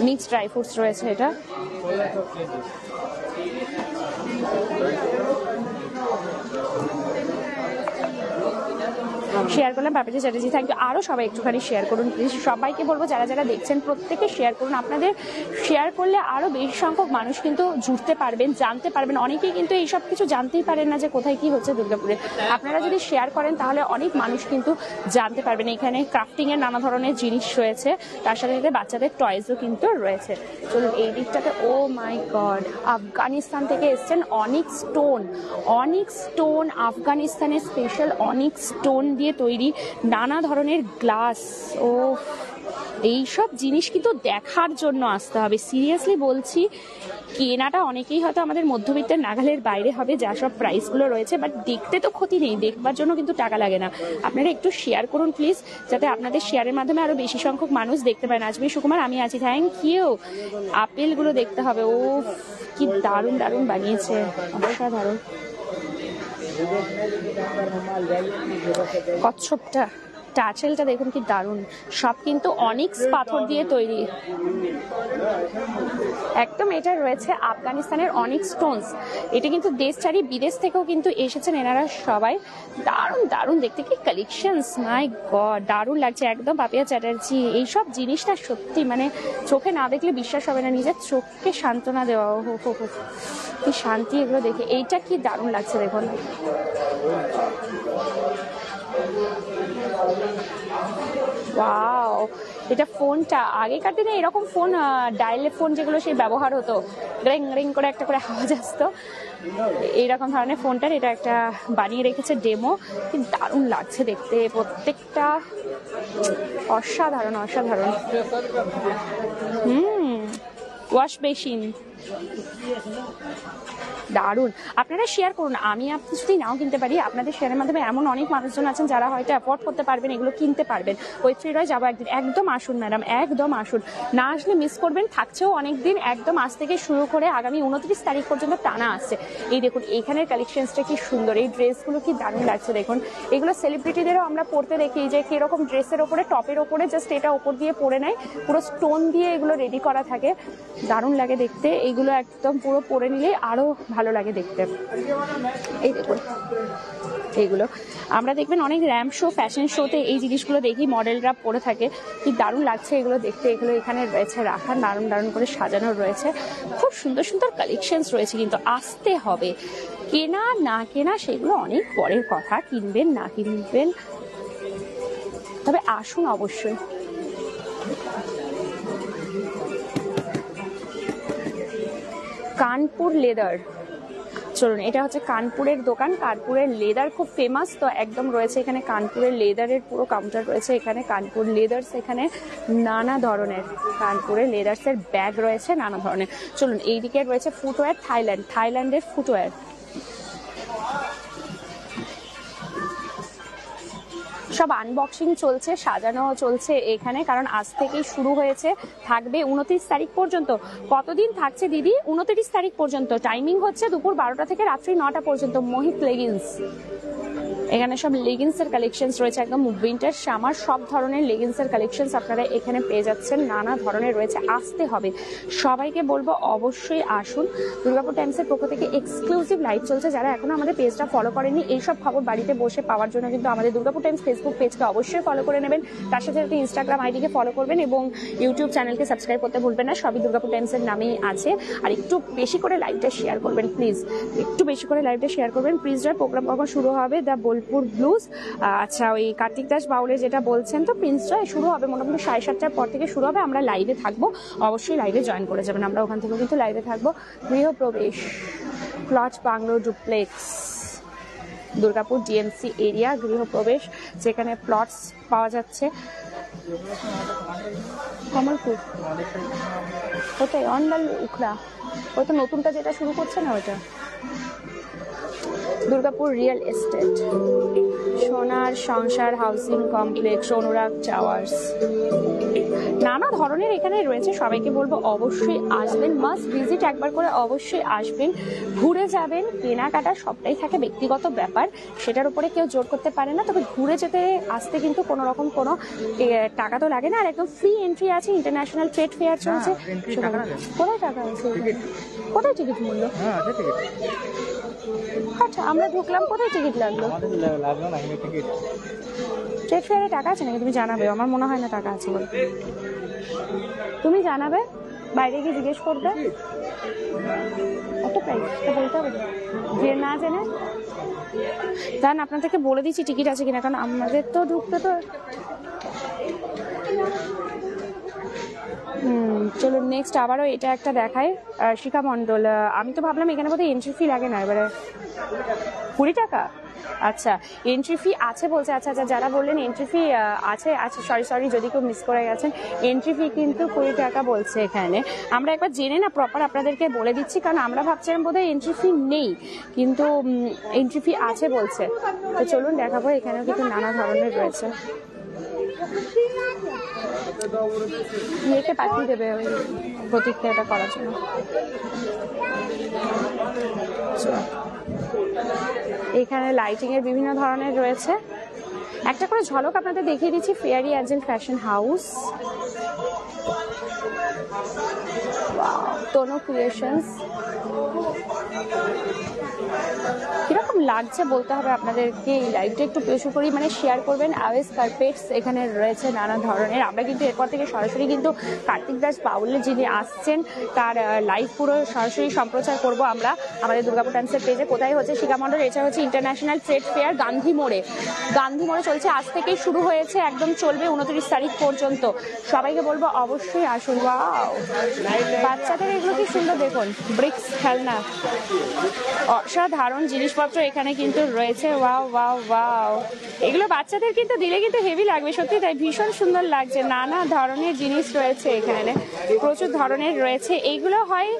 মিক্সড ড্রাই ফ্রুটস রয়েছে। এটা শেয়ার করলাম পাপড়ি চ্যাটার্জি, থ্যাংক ইউ। আরও সবাই একটুখানি শেয়ার করুন প্লিজ। সবাইকে বলবো যারা যারা দেখছেন প্রত্যেকে শেয়ার করুন। আপনাদের শেয়ার করলে আরও বেশি সংখ্যক মানুষ কিন্তু জুড়তে পারবেন, জানতে পারবেন। অনেকেই কিন্তু এইসব কিছু জানতেই পারেন না যে কোথায় কি হচ্ছে দুর্গাপুরে। আপনারা যদি শেয়ার করেন তাহলে অনেক মানুষ কিন্তু জানতে পারবেন। এখানে ক্রাফটিংয়ের নানা ধরনের জিনিস রয়েছে, তার সাথে সাথে বাচ্চাদের টয়েসও কিন্তু রয়েছে। চলুন এই দিকটাতে, ও মাই গড, আফগানিস্তান থেকে এসছেন অনিক স্টোন। অনিক স্টোন আফগানিস্তানের স্পেশাল অনিক স্টোন দিয়ে তৈরি নানা ধরনের গ্লাস। ও এইসব জিনিস কিন্তু দেখার জন্য আসতে হবে, সিরিয়াসলি বলছি। কেনাটা অনেকেই হয়তো আমাদের মধ্যবিত্তের নাগালের বাইরে হবে যা সব প্রাইসগুলো রয়েছে, বাট দেখতে তো ক্ষতি নেই, দেখবার জন্য কিন্তু টাকা লাগে না। আপনারা একটু শেয়ার করুন প্লিজ, যাতে আপনাদের শেয়ারের মাধ্যমে আরো বেশি সংখ্যক মানুষ দেখতে পারেন। আজমি সুকুমার, আমি আছি, থ্যাংক ইউ। আপেলগুলো দেখতে হবে, ও কি দারুণ দারুণ বানিয়েছে, অসাধারণ। কচ্ছপটা, টাচেলটা দেখুন কি দারুণ, সব কিন্তু অনিক্স পাথর দিয়ে তৈরি একদম। এটা রয়েছে আফগানিস্তানের অনিক্স স্টোনস। এটা কিন্তু দেশ ছাড়ি বিদেশ থেকেও কিন্তু এসেছেন এনারা সবাই। দারুণ দারুণ দেখতে, কি কালেকশনস, মাই গড, দারুণ লাগছে একদম। পাপিয়া চ্যাটার্জি, এইসব জিনিসটা সত্যি মানে চোখে না দেখলে বিশ্বাস হবে না, নিজের চোখকে সান্ত্বনা দেওয়া। কি শান্তি এগুলো দেখে। এইটা কি দারুণ লাগছে দেখুন। ওয়াও, এটা ফোনটা আগেকার দিনে এরকম ফোন, ডায়াল ফোন যেগুলো সেই ব্যবহার হতো, রিং রিং করে একটা করে আওয়াজ আসতো, এইরকম ধরনের ফোনটার এটা একটা বানিয়ে রেখেছে ডেমো। কি দারুণ লাগছে দেখতে, প্রত্যেকটা অসাধারণ অসাধারণ। ওয়াশ বেসিন দারুণ। আপনারা শেয়ার করুন। আমি আপনি যদি নাও কিনতে পারি, আপনাদের শেয়ারের মাধ্যমে এমন অনেক মানুষজন আছেন যারা হয়তো অ্যাফোর্ড করতে পারবেন, এগুলো কিনতে পারবেন। পৈতৃ রয় যাবো একদিন, একদম আসুন ম্যাডাম, একদম আসুন, না আসলে মিস করবেন। থাকছেও অনেক দিন, একদম আজ থেকে শুরু করে আগামী 29 তারিখ পর্যন্ত টানা আসছে। এই দেখুন এইখানের কালেকশনসটা কি সুন্দর, এই ড্রেসগুলো কি দারুণ লাগছে দেখুন। এগুলো সেলিব্রিটিদেরও আমরা পরতে দেখি, যে কিরকম ড্রেসের ওপরে, টপের ওপরে জাস্ট এটা ওপর দিয়ে পরে নেয়, পুরো স্টোন দিয়ে এগুলো রেডি করা থাকে, দারুণ লাগে দেখতে। এইগুলো একদম পুরো পরে নিলে আরো ভালো লাগে দেখতে। এই দেখুন এইগুলো আমরা দেখবেন অনেক র্যাম্প শো, ফ্যাশন শোতে এই জিনিসগুলো দেখি, মডেলরা পরে থাকে, কি দারুণ লাগছে এগুলো দেখতে। এগুলো এখানে রয়েছে রাখা, দারুণ দারুণ করে সাজানো রয়েছে, খুব সুন্দর সুন্দর কালেকশনস রয়েছে। কিন্তু আসতে হবে, কেনা না কেনা সেগুলো অনেক পরের কথা, কিনবেন না কিনবেন, তবে আসুন অবশ্যই। কানপুর লেদার, চলুন এটা হচ্ছে কানপুরের দোকান। কানপুরের লেদার খুব ফেমাস, তো একদম রয়েছে এখানে কানপুরের লেদারের পুরো কাউন্টার রয়েছে এখানে। কানপুর লেদার্স, এখানে নানা ধরনের কানপুরের লেদার্সের ব্যাগ রয়েছে নানা ধরনের। চলুন এইদিকে রয়েছে ফুটওয়্যার, থাইল্যান্ডের ফুটওয়্যার। সব আনবক্সিং চলছে, সাজানো চলছে এখানে, কারণ আজ থেকেই শুরু হয়েছে, থাকবে 29 তারিখ পর্যন্ত। কতদিন থাকছে দিদি? 29 তারিখ পর্যন্ত। টাইমিং হচ্ছে দুপুর 12টা থেকে রাত্রি 9টা পর্যন্ত। মোহিত লেগিংস, এখানে সব লেগিংসের কালেকশনস রয়েছে, একদম উইন্টার সামার সব ধরনের লেগিংসের কালেকশনস আপনারা এখানে পেয়ে যাচ্ছেন, নানা ধরনের রয়েছে। আসতে হবে, সবাইকে বলবো অবশ্যই আসুন। দুর্গাপুর টাইমসের পক্ষ থেকে এক্সক্লুসিভ লাইভ চলছে, যারা এখনো আমাদের পেজটা ফলো করেনি, এইসব খবর বাড়িতে বসে পাওয়ার জন্য কিন্তু আমাদের দুর্গাপুর টাইমস ফেসবুক পেজকে অবশ্যই ফলো করে নেবেন, তার সাথে সাথে ইনস্টাগ্রাম আইডিকে ফলো করবেন এবং ইউটিউব চ্যানেলকে সাবস্ক্রাইব করতে ভুলবেন না, সবই দুর্গাপুর টাইমসের নামেই আছে। আর একটু বেশি করে লাইভটা শেয়ার করবেন প্লিজ, একটু বেশি করে লাইভটা শেয়ার করবেন প্লিজ। প্রোগ্রাম কখন শুরু হবে? দ্য বোলপুর ব্লুজ, আচ্ছা ওই কার্তিক দাস বাউলের যেটা বলছেন, তো প্রিন্স জয় শুরু হবে মোটামুটি 7:30টার পর থেকে শুরু হবে। আমরা লাইভে থাকবো, অবশ্যই লাইভে জয়েন করে যাবেন, আমরা ওখান থেকেও কিন্তু লাইভে থাকবো। গৃহপ্রবেশ, plot bungalow duplex, Durgapur DMC area গৃহপ্রবেশ, যেখানে প্লটস পাওয়া যাচ্ছে। কমলপুর ওটাই অন্ডাল উখড়া, ওই তো নতুনটা যেটা শুরু করছে না ওইটা। দুর্গাপুর রিয়েল এস্টেট, সোনার সংসার হাউসিং কমপ্লেক্স, অনুরাগ টাওয়ার্স, নানা ধরনের এখানে রয়েছে। সবাইকে বলবো অবশ্যই আসবেন, মাস্ট ভিজিট একবার করে অবশ্যই আসবেন, ঘুরে যাবেন। কেনাকাটা সবটাই থাকে ব্যক্তিগত ব্যাপার, সেটার উপরে কেউ জোর করতে পারে না, তবে ঘুরে যেতে আসতে কিন্তু কোনো রকম কোনো টাকা তো লাগে না, আর একদম ফ্রি এন্ট্রি আছে। ইন্টারন্যাশনাল ট্রেড ফেয়ার চলছে। কোথায় টাকা আছে? কোথায় টিকিট মূল্য? আচ্ছা আমরা ঢুকলাম, কোথায় টিকিট লাগলো? জানেঙ্গে টিকিট ট্রেড ফেয়ারে টাকা আছে নাকি তুমি জানাবে, আমার মনে হয় না টাকা আছে বলে। তুমি জানাবে, বাইরে গিয়ে জিজ্ঞেস করবে কত প্রাইস বলতে হবে, যে না জেনে জান আপনাদেরকে বলে দিচ্ছি টিকিট আছে কিনা, কারণ আমাদের তো ঢুকতে তো। চলুন নেক্সট আবারও এটা একটা দেখায়, শিখা মণ্ডল। আমি তো ভাবলাম এখানে বোধহয় এন্ট্রি ফি লাগে না, এবারে 20 টাকা। আচ্ছা এন্ট্রি ফি আছে বলছে, আচ্ছা আচ্ছা যারা বললেন এন্ট্রি ফি আছে, আচ্ছা সরি যদি কেউ মিস করে গেছেন, এন্ট্রি ফি কিন্তু 20 টাকা বলছে এখানে। আমরা একবার জেনে না প্রপার আপনাদেরকে বলে দিচ্ছি, কারণ আমরা ভাবছিলাম বোধহয় এন্ট্রি ফি নেই, কিন্তু এন্ট্রি ফি আছে বলছে। তো চলুন দেখাবো, এখানেও কিন্তু নানা ধরনের রয়েছে। মেয়েকে পাঠিয়ে দেবে ওই প্রতিক্রিয়াটা করার জন্য। এখানে লাইটিং এর বিভিন্ন ধরনের রয়েছে, একটা করে ঝলক আপনাদের দেখিয়ে দিচ্ছি। ফেয়ারি অ্যাঞ্জেল ফ্যাশন হাউস, তনু ক্রিয়েশনস। কিরকম লাগছে বলতে হবে আপনাদেরকে, এই লাইভটা একটু প্রচুর পরিমাণে শেয়ার করবেন। আওয়েস কার্পেটস এখানে রয়েছে নানা ধরনের। আমরা কিন্তু এরপর থেকে সরাসরি কিন্তু কার্তিক দাস বাউল যিনি আসছেন তার লাইভ পুরো সরাসরি সম্প্রচার করব আমরা আমাদের দুর্গাপুর টাইমসের পেজে। কোথায় হচ্ছে শিখা মণ্ডল, এছাড়া হচ্ছে ইন্টারন্যাশনাল ট্রেড ফেয়ার গান্ধী মোড়ে চলছে, আজ থেকেই শুরু হয়েছে, একদম চলবে 29 তারিখ পর্যন্ত। সবাইকে বলবো অবশ্যই আসুন। ওয়াও বাচ্চাদের এগুলো কি সুন্দর দেখুন, ব্রিক্স খেলনা, অসাধারণ জিনিসপত্র এখানে কিন্তু রয়েছে। ওয়াও ওয়াও ওয়াও, এগুলো বাচ্চাদের কিন্তু দিলে কিন্তু হেভি লাগবে, সত্যি তাই, ভীষণ সুন্দর লাগছে। নানা ধরনের জিনিস রয়েছে এখানে, প্রচুর ধরনের রয়েছে। এইগুলো হয়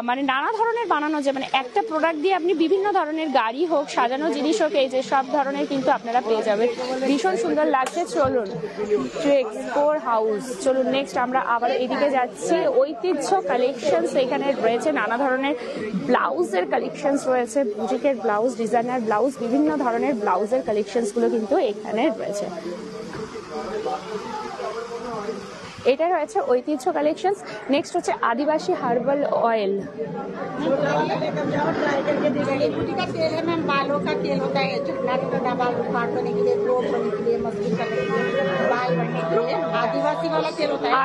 মানে নানা ধরনের বানানো যায়, মানে একটা প্রোডাক্ট দিয়ে আপনি বিভিন্ন ধরনের গাড়ি হোক, সাজানো জিনিস হোক, এই যে সব ধরনের কিন্তু আপনারা পেয়ে যাবেন, ভীষণ সুন্দর লাগছে। চলুন এক্সপোর হাউস, চলুন নেক্সট আমরা আবার এদিকে যাচ্ছি। ঐতিহ্য কালেকশনস এখানে রয়েছে, নানা ধরনের ব্লাউজের কালেকশনস রয়েছে, বুটিকের ব্লাউজ, ডিজাইনার ব্লাউজ, বিভিন্ন ধরনের ব্লাউজের কালেকশনস গুলো কিন্তু এখানে রয়েছে। এটা রয়েছে ঐতিহ্য কালেকশনস। নেক্সট হচ্ছে আদিবাসী হার্বাল অয়েল।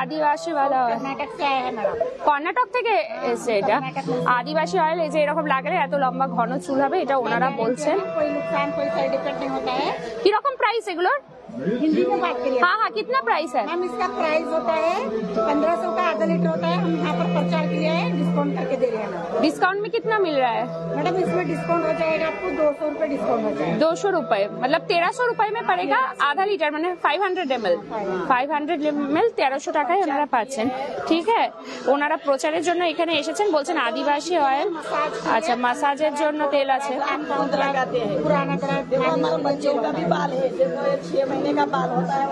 আদিবাসী কর্ণাটক থেকে এসছে এটা আদিবাসী অয়েল। এই যে এরকম লাগলে এত লম্বা ঘন চুল হবে, এটা ওনারা বলছেন। কিরকম প্রাইস এগুলোর? हिंदी में बात करिए। हाँ हाँ कितना प्राइस है? मैम इसका प्राइस होता है 1500 का आधा लीटर होता है। हम यहाँ पर प्रचार के लिए डिस्काउंट करके दे रहे हैं। डिस्काउंट में कितना मिल रहा है मैडम? इसमें डिस्काउंट हो जाएगा आपको 200 रुपए डिस्काउंट हो जाएगा। 200 रुपए मतलब 1300 रुपए में पड़ेगा आधा लीटर, मैंने 500 ml 1300 টাকায় ওনারা পাচ্ছেন। ঠিক আছে, ওনারা প্রচারের জন্য এখানে এসেছেন, বলছেন আদিবাসী অয়েল। আচ্ছা মাসাজের জন্য তেল আছে। पुराना बच्चों का भी बाल है, 6 महीने का बाल होता है,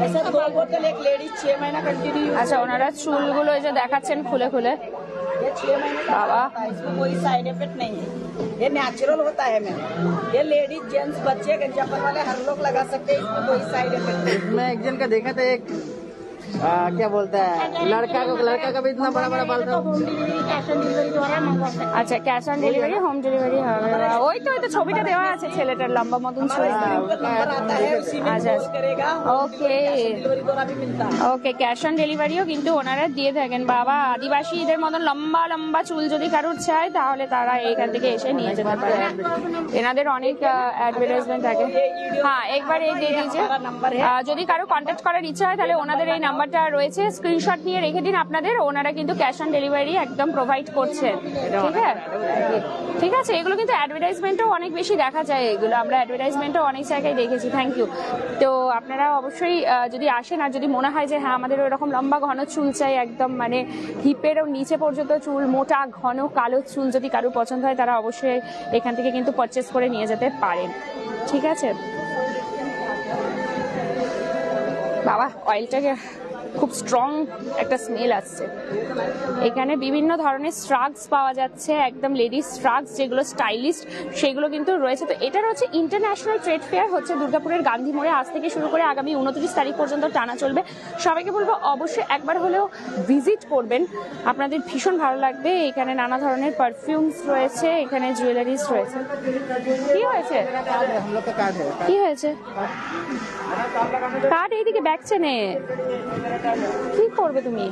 ऐसा 2 बोतल एक लेडीज 6 महीना कंटिन्यू। আচ্ছা ওনারা চুলগুলো এই যে দেখাচ্ছেন খুলে খুলে। ये 6 महीने का बाबा। होता है, इसमें कोई साइड इफेक्ट नहीं है, ये नेचुरल होता है मैम। ये लेडीज जेंट्स बच्चे गंजापन वाले हर लोग लगा सकते हैं, इसमें कोई साइड इफेक्ट नहीं। मैं एक जन का देखा था, एक क्या बोलता है, लड़का का भी इतना बड़ा बड़ा बाल था। Home delivery cash on delivery द्वारा मंगवा सकते हैं। আচ্ছা cash on delivery, home delivery হবে। ওই তো ওই তো ছবিটা দেওয়া আছে ছেলেটার লম্বা মতন চুল। नंबर आता है, उसी में अच्छा। पोस्ट करेगा। ओके डिलीवरी द्वारा भी मिलता है। ওকে ক্যাশ অন ডেলিভারিও কিন্তু ওনারা দিয়ে থাকেন। বাবা আদিবাসীদের মতন লম্বা লম্বা চুল যদি কারোর চায় তাহলে তারা এখান থেকে এসে নিয়ে যেতে পারে। এনাদের অনেক অ্যাডভার্টাইজমেন্ট থাকে। হ্যাঁ একবার এই দিয়ে দিয়েছে, যদি কারো কন্ট্যাক্ট করার ইচ্ছা হয় তাহলে ওনাদের এই নাম্বারটা রয়েছে, স্ক্রিনশট নিয়ে রেখে দিন আপনাদের। ওনারা কিন্তু ক্যাশ অন ডেলিভারি একদম প্রোভাইড করছেন। ঠিক আছে ঠিক আছে, এগুলো কিন্তু অ্যাডভার্টাইজমেন্টও অনেক বেশি দেখা যায়, এগুলো আমরা অ্যাডভার্টাইজমেন্টও অনেক জায়গায় দেখেছি। Thank you. তো আপনারা অবশ্যই যদি আসেন আর যদি মনে হয় যে হ্যাঁ আমাদের ওইরকম লম্বা ঘন চুল চাই, একদম মানে হিপেরও নিচে পর্যন্ত চুল, মোটা ঘন কালো চুল যদি কারো পছন্দ হয় তারা অবশ্যই এখান থেকে কিন্তু পারচেস করে নিয়ে যেতে পারেন। ঠিক আছে বাবা, অয়েলটাকে খুব স্ট্রং একটা স্মেল আসছে। এখানে বিভিন্ন ধরনের স্ট্রাগস পাওয়া যাচ্ছে, একদম লেডিস স্ট্রাগস যেগুলো স্টাইলিস্ট সেগুলো কিন্তু রয়েছে। তো এটার হচ্ছে ইন্টারন্যাশনাল ট্রেড ফেয়ার, হচ্ছে দুর্গাপুরের গান্ধী মোড়ে আজ থেকে শুরু করে আগামী 29 তারিখ পর্যন্ত টানা চলবে। সবাইকে বলবো অবশ্যই একবার হলেও ভিজিট করবেন, আপনাদের ভীষণ ভালো লাগবে। এখানে নানা ধরনের পারফিউমস রয়েছে, এখানে জুয়েলারিজ রয়েছে। কি হয়েছে কি হয়েছে কার্ড এইদিকে ব্যাগ চেনে কি করবে তুমি?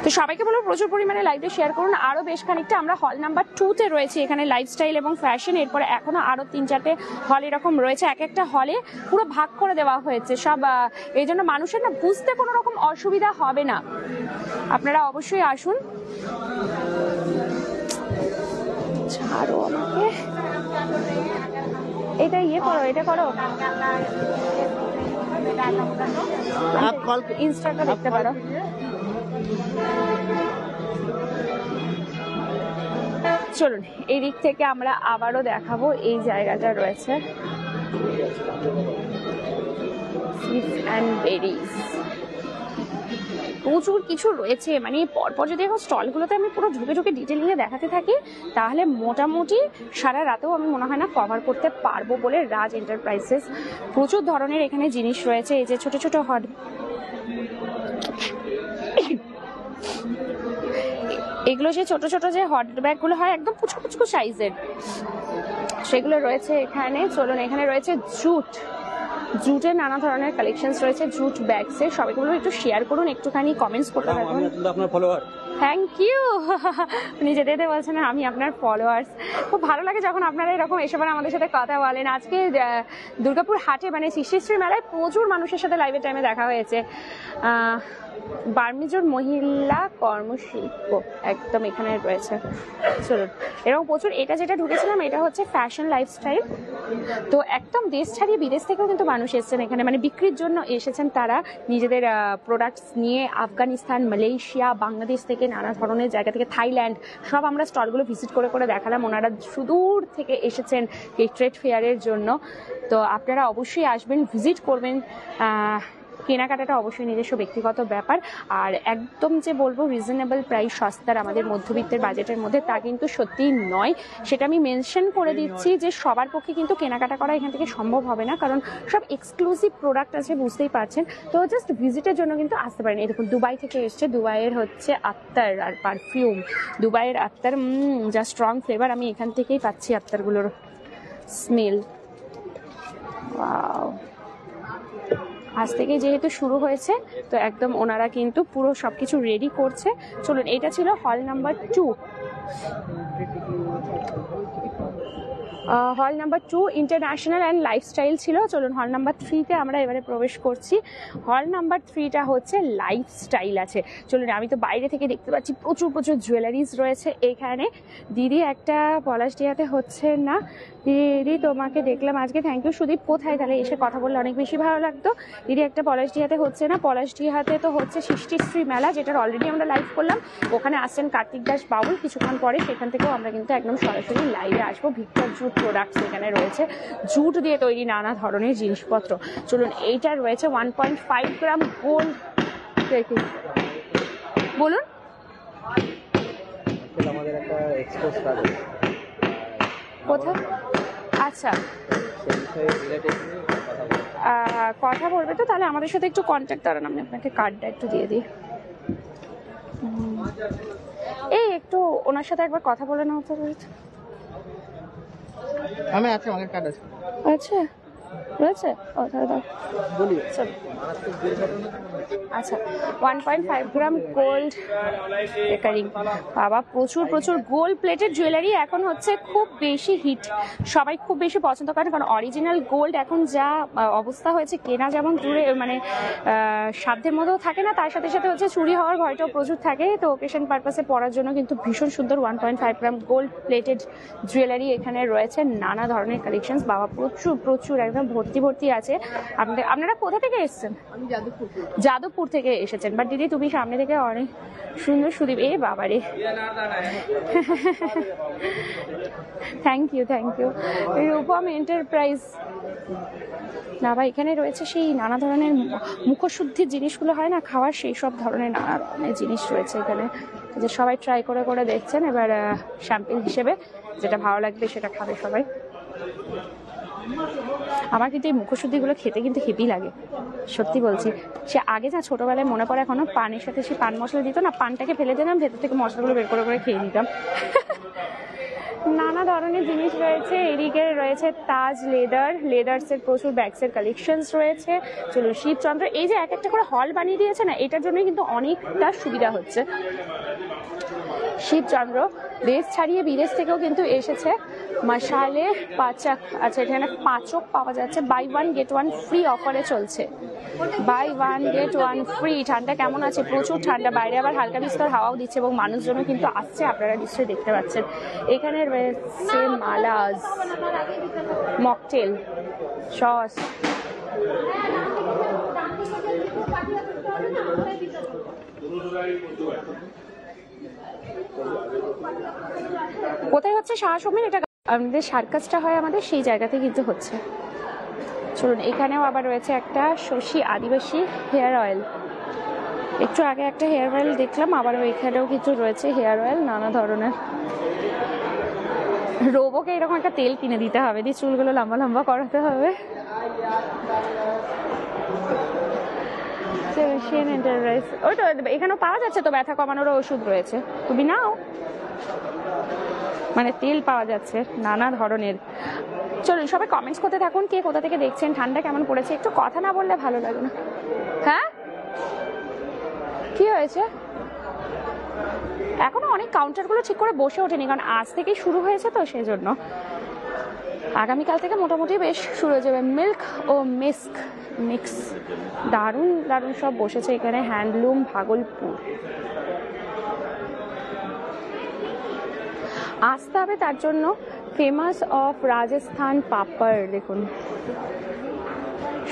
তো সবাইকে বলবো প্রচুর পরিমাণে লাইভে শেয়ার করুন, আরো বেশ খানিকটা। আমরা হল নাম্বার 2-তে রয়েছি, এখানে লাইফস্টাইল এবং ফ্যাশন, এরপরে এখনো আরো 3-4টে হল এরকম রয়েছে। এক একটা হলে পুরো ভাগ করে দেওয়া হয়েছে সব, এই জন্য মানুষের না বুঝতে কোনো রকম অসুবিধা হবে না। আপনারা অবশ্যই আসুন। ছাড়ো আমাকে, এটা ইয়ে করো, এটা করো, ইনস্টাটা দেখতে পারো। চলুন এই দিক থেকে আমরা আবারও দেখাবো এই জায়গাটা রয়েছে ফিশ অ্যান্ড বেরিজ, প্রচুর কিছু রয়েছে। মানে পরপর যদি এখন স্টলগুলোতে আমি পুরো ঢুকে ঢুকে ডিটেলিংয়ে দেখাতে থাকি তাহলে মোটামুটি সারা রাতেও আমি মনে হয় না কভার করতে পারবো বলে রাজ এন্টারপ্রাইজেস প্রচুর ধরনের এখানে জিনিস রয়েছে। এই যে ছোট ছোট হট, এগুলো যে ছোট ছোট যে হট ব্যাগগুলো হয় একদম পুচকু পুচকু সাইজের, সেগুলো রয়েছে এখানে। চলুন এখানে রয়েছে জুটের নানা ধরনের কালেকশনস রয়েছে, জুট ব্যাগসের। সবাইকে বলবো একটু শেয়ার করুন, একটুখানি কমেন্টস করতে থাকুন। আপনার ফলোয়ার। Thank you. নিজে যেতে বলছেন আমি আপনার ফলোয়ার্স। খুব ভালো লাগে যখন আপনারা এরকম এসে আমাদের সাথে কথা বলেন। আজকে দুর্গাপুর হাটে মানে সৃষ্টিশ্রী মেলায় প্রচুর মানুষের সাথে লাইভের টাইমে দেখা হয়েছে। বার্মিজোর মহিলা কর্মশিল্প একদম এখানে রয়েছে। চলুন এরকম প্রচুর। এটা যেটা ঢুকেছিলাম এটা হচ্ছে ফ্যাশন লাইফস্টাইল। তো একদম দেশ ছাড়িয়ে বিদেশ থেকেও কিন্তু মানুষ এসেছেন এখানে, মানে বিক্রির জন্য এসেছেন তারা নিজেদের প্রোডাক্টস নিয়ে। আফগানিস্তান, মালয়েশিয়া, বাংলাদেশ থেকে নানা ধরনের জায়গা থেকে, থাইল্যান্ড, সব আমরা স্টলগুলো ভিজিট করে করে দেখালাম। ওনারা সুদূর থেকে এসেছেন এই ট্রেড ফেয়ারের জন্য। তো আপনারা অবশ্যই আসবেন, ভিজিট করবেন। কেনাকাটাটা অবশ্যই নিজস্ব ব্যক্তিগত ব্যাপার, আর একদম যে বলবো রিজনেবল প্রাইস, সস্তার আমাদের মধ্যবিত্তের বাজেটের মধ্যে, তা কিন্তু সত্যিই নয়। সেটা আমি মেনশন করে দিচ্ছি যে সবার পক্ষে কিন্তু কেনাকাটা করা এখান থেকে সম্ভব হবে না, কারণ সব এক্সক্লুসিভ প্রোডাক্ট আছে, বুঝতেই পারছেন। তো জাস্ট ভিজিটের জন্য কিন্তু আসতে পারেন। এই দেখুন দুবাই থেকে এসছে, দুবাইয়ের হচ্ছে আত্তার আর পারফিউম, দুবাইয়ের আত্তার যা স্ট্রং ফ্লেভার, আমি এখান থেকেই পাচ্ছি আত্তারগুলোর স্মেল। ওয়াও, আজ থেকে যেহেতু শুরু হয়েছে তো একদম ওনারা কিন্তু পুরো সবকিছু রেডি করছে। চলুন এটা ছিল হল নাম্বার 2। হল নাম্বার 2 ইন্টারন্যাশনাল অ্যান্ড লাইফস্টাইল ছিল। চলুন হল নাম্বার 3-তে আমরা এবারে প্রবেশ করছি। হল নাম্বার 3টা হচ্ছে লাইফস্টাইল আছে। চলুন আমি তো বাইরে থেকে দেখতে পাচ্ছি প্রচুর প্রচুর জুয়েলারিজ রয়েছে এখানে। দিদি একটা পলাশডিহাতে হচ্ছে না, দিদি তোমাকে দেখলাম আজকে, থ্যাংক ইউ সুদীপ। কোথায় তাহলে এসে কথা বললে অনেক বেশি ভালো লাগতো। দিদি একটা পলাশডিহাতে হচ্ছে না, পলাশডিহাতে তো হচ্ছে সৃষ্টিশ্রী মেলা, যেটার অলরেডি আমরা লাইভ করলাম। ওখানে আসছেন কার্তিক দাস বাউল, কিছুক্ষণ পরে সেখান থেকেও আমরা কিন্তু একদম সরাসরি লাইভে আসবো। ভিক্টর জুট প্রোডাক্টস এখানে রয়েছে, জুট দিয়ে তৈরি নানা ধরনের জিনিসপত্র। চলুন এইটা রয়েছে 1.5 গ্রাম গোল্ড। বলুন। আমাদের একটা এক্সপো স্টার্ট হয়েছে কোথায়? আচ্ছা, কথা বলবে তো, তাহলে আমাদের সাথে একটু কন্ট্যাক্ট দাঁড়ান, আমি আপনাকে কার্ডটা একটু দিয়ে দিই। এই একটু ওনার সাথে একবার কথা বলে নাও তো। আমি আছে, আমার কার্ড আছে। আচ্ছা রয়েছে, ও তাহলে দাও বলি। চলো আচ্ছা 1.5 গ্রাম গোল্ড পেকারিং। বাবা প্রচুর প্রচুর গোল্ড প্লেটেড জুয়েলারি এখন হচ্ছে খুব বেশি হিট, সবাই খুব বেশি পছন্দ করেন, কারণ অরিজিনাল গোল্ড এখন যা অবস্থা হয়েছে, কেনা যেমন দূরে মানে সাধ্যের মধ্যেও থাকে না, তার সাথে সাথে হচ্ছে চুরি হওয়ার ভয়টাও প্রচুর থাকে। তো ওকেশন পারপাসে পরার জন্য কিন্তু ভীষণ সুন্দর 1.5 গ্রাম গোল্ড প্লেটেড জুয়েলারি এখানে রয়েছে, নানা ধরনের কালেকশনস। বাবা প্রচুর প্রচুর একদম একদম ভর্তি ভর্তি আছে। আপনারা কোথা থেকে এসেছেন? যাদবপুর থেকে এসেছেন। বাট দিদি তুমি সামনে থেকে অনেক সুন্দর সুদীপ, এ বাবারে, থ্যাংক ইউ রূপম এন্টারপ্রাইজ। না ভাই, এখানে রয়েছে সেই নানা ধরনের মুখশুদ্ধির জিনিসগুলো হয় না খাওয়ার, সেই সব ধরনের নানা ধরনের জিনিস রয়েছে এখানে, যে সবাই ট্রাই করে করে দেখছেন। এবার স্যাম্পল হিসেবে যেটা ভালো লাগবে সেটা খাবে সবাই। আমার কিন্তু এই মুখশুদ্ধিগুলো খেতে কিন্তু হেভি লাগে, সত্যি বলছি। সে আগে যা ছোটবেলায় মনে পড়ে এখনো, পানের সাথে সে পান মশলা দিত না, পানটাকে ফেলে দিতাম, ভেতর থেকে মশলাগুলো বের করে করে খেয়ে নিতাম। নানা ধরনের জিনিস রয়েছে। এদিকে রয়েছে তাজ লেদার্সের প্রচুর ব্যাগসের কালেকশনস রয়েছে। চলুন, শিবচন্দ্র এই যে এক একটা করে হল বানিয়ে দিয়েছে না, এটার জন্য কিন্তু অনেকটা সুবিধা হচ্ছে। শিবচন্দ্র দেশ ছাড়িয়ে বিদেশ থেকেও কিন্তু এসেছে। মশালে পাচক, আচ্ছা এখানে পাচক পাওয়া যাচ্ছে, বাই 1 get 1 ফ্রি অফারে চলছে, বাই 1 get 1 ফ্রি। ঠান্ডা কেমন আছে? প্রচুর ঠান্ডা, বাইরে আবার হালকা বিস্তর হাওয়াও দিচ্ছে এবং মানুষজনও কিন্তু আসছে, আপনারা নিশ্চয়ই দেখতে পাচ্ছেন। এখানে রয়েছে মালাজ, মকটেল, সস। কোথায় হচ্ছে সাহসমিন? এটা আমাদের সার্কাসটা হয় আমাদের সেই জায়গাতে কিন্তু হচ্ছে। চলুন, এখানেও আবার রয়েছে একটা শশী আদিবাসী হেয়ার অয়েল। একটু আগে একটা হেয়ার অয়েল দেখলাম, আবারও এখানেও কিছু রয়েছে হেয়ার অয়েল নানা ধরনের। রোবোকে এরকম একটা তেল কিনে দিতে হবে, দিয়ে চুলগুলো লম্বা লম্বা করাতে হবে। ওই তো এখানেও পাওয়া যাচ্ছে তো, ব্যথা কমানোরও ওষুধ রয়েছে, তুমি নাও। মানে তেল পাওয়া যাচ্ছে নানা ধরনের। চলুন সবাই কমেন্টস করতে থাকুন, কে কোথা থেকে দেখছেন, ঠান্ডা কেমন পড়েছে। একটু কথা না বললে ভালো লাগে না। হ্যাঁ, কি হয়েছে? এখনো অনেক কাউন্টারগুলো ঠিক করে বসে ওঠেনি, কারণ আজ থেকেই শুরু হয়েছে তো, সেই জন্য। আগামীকাল থেকে মোটামুটি বেশ শুরু হয়ে যাবে। মিল্ক ও মিক্স, দারুণ দারুণ সব বসেছে এখানে। হ্যান্ডলুম ভাগলপুর আসতে হবে, তার জন্য ফেমাস অফ রাজস্থান পাপড়। দেখুন,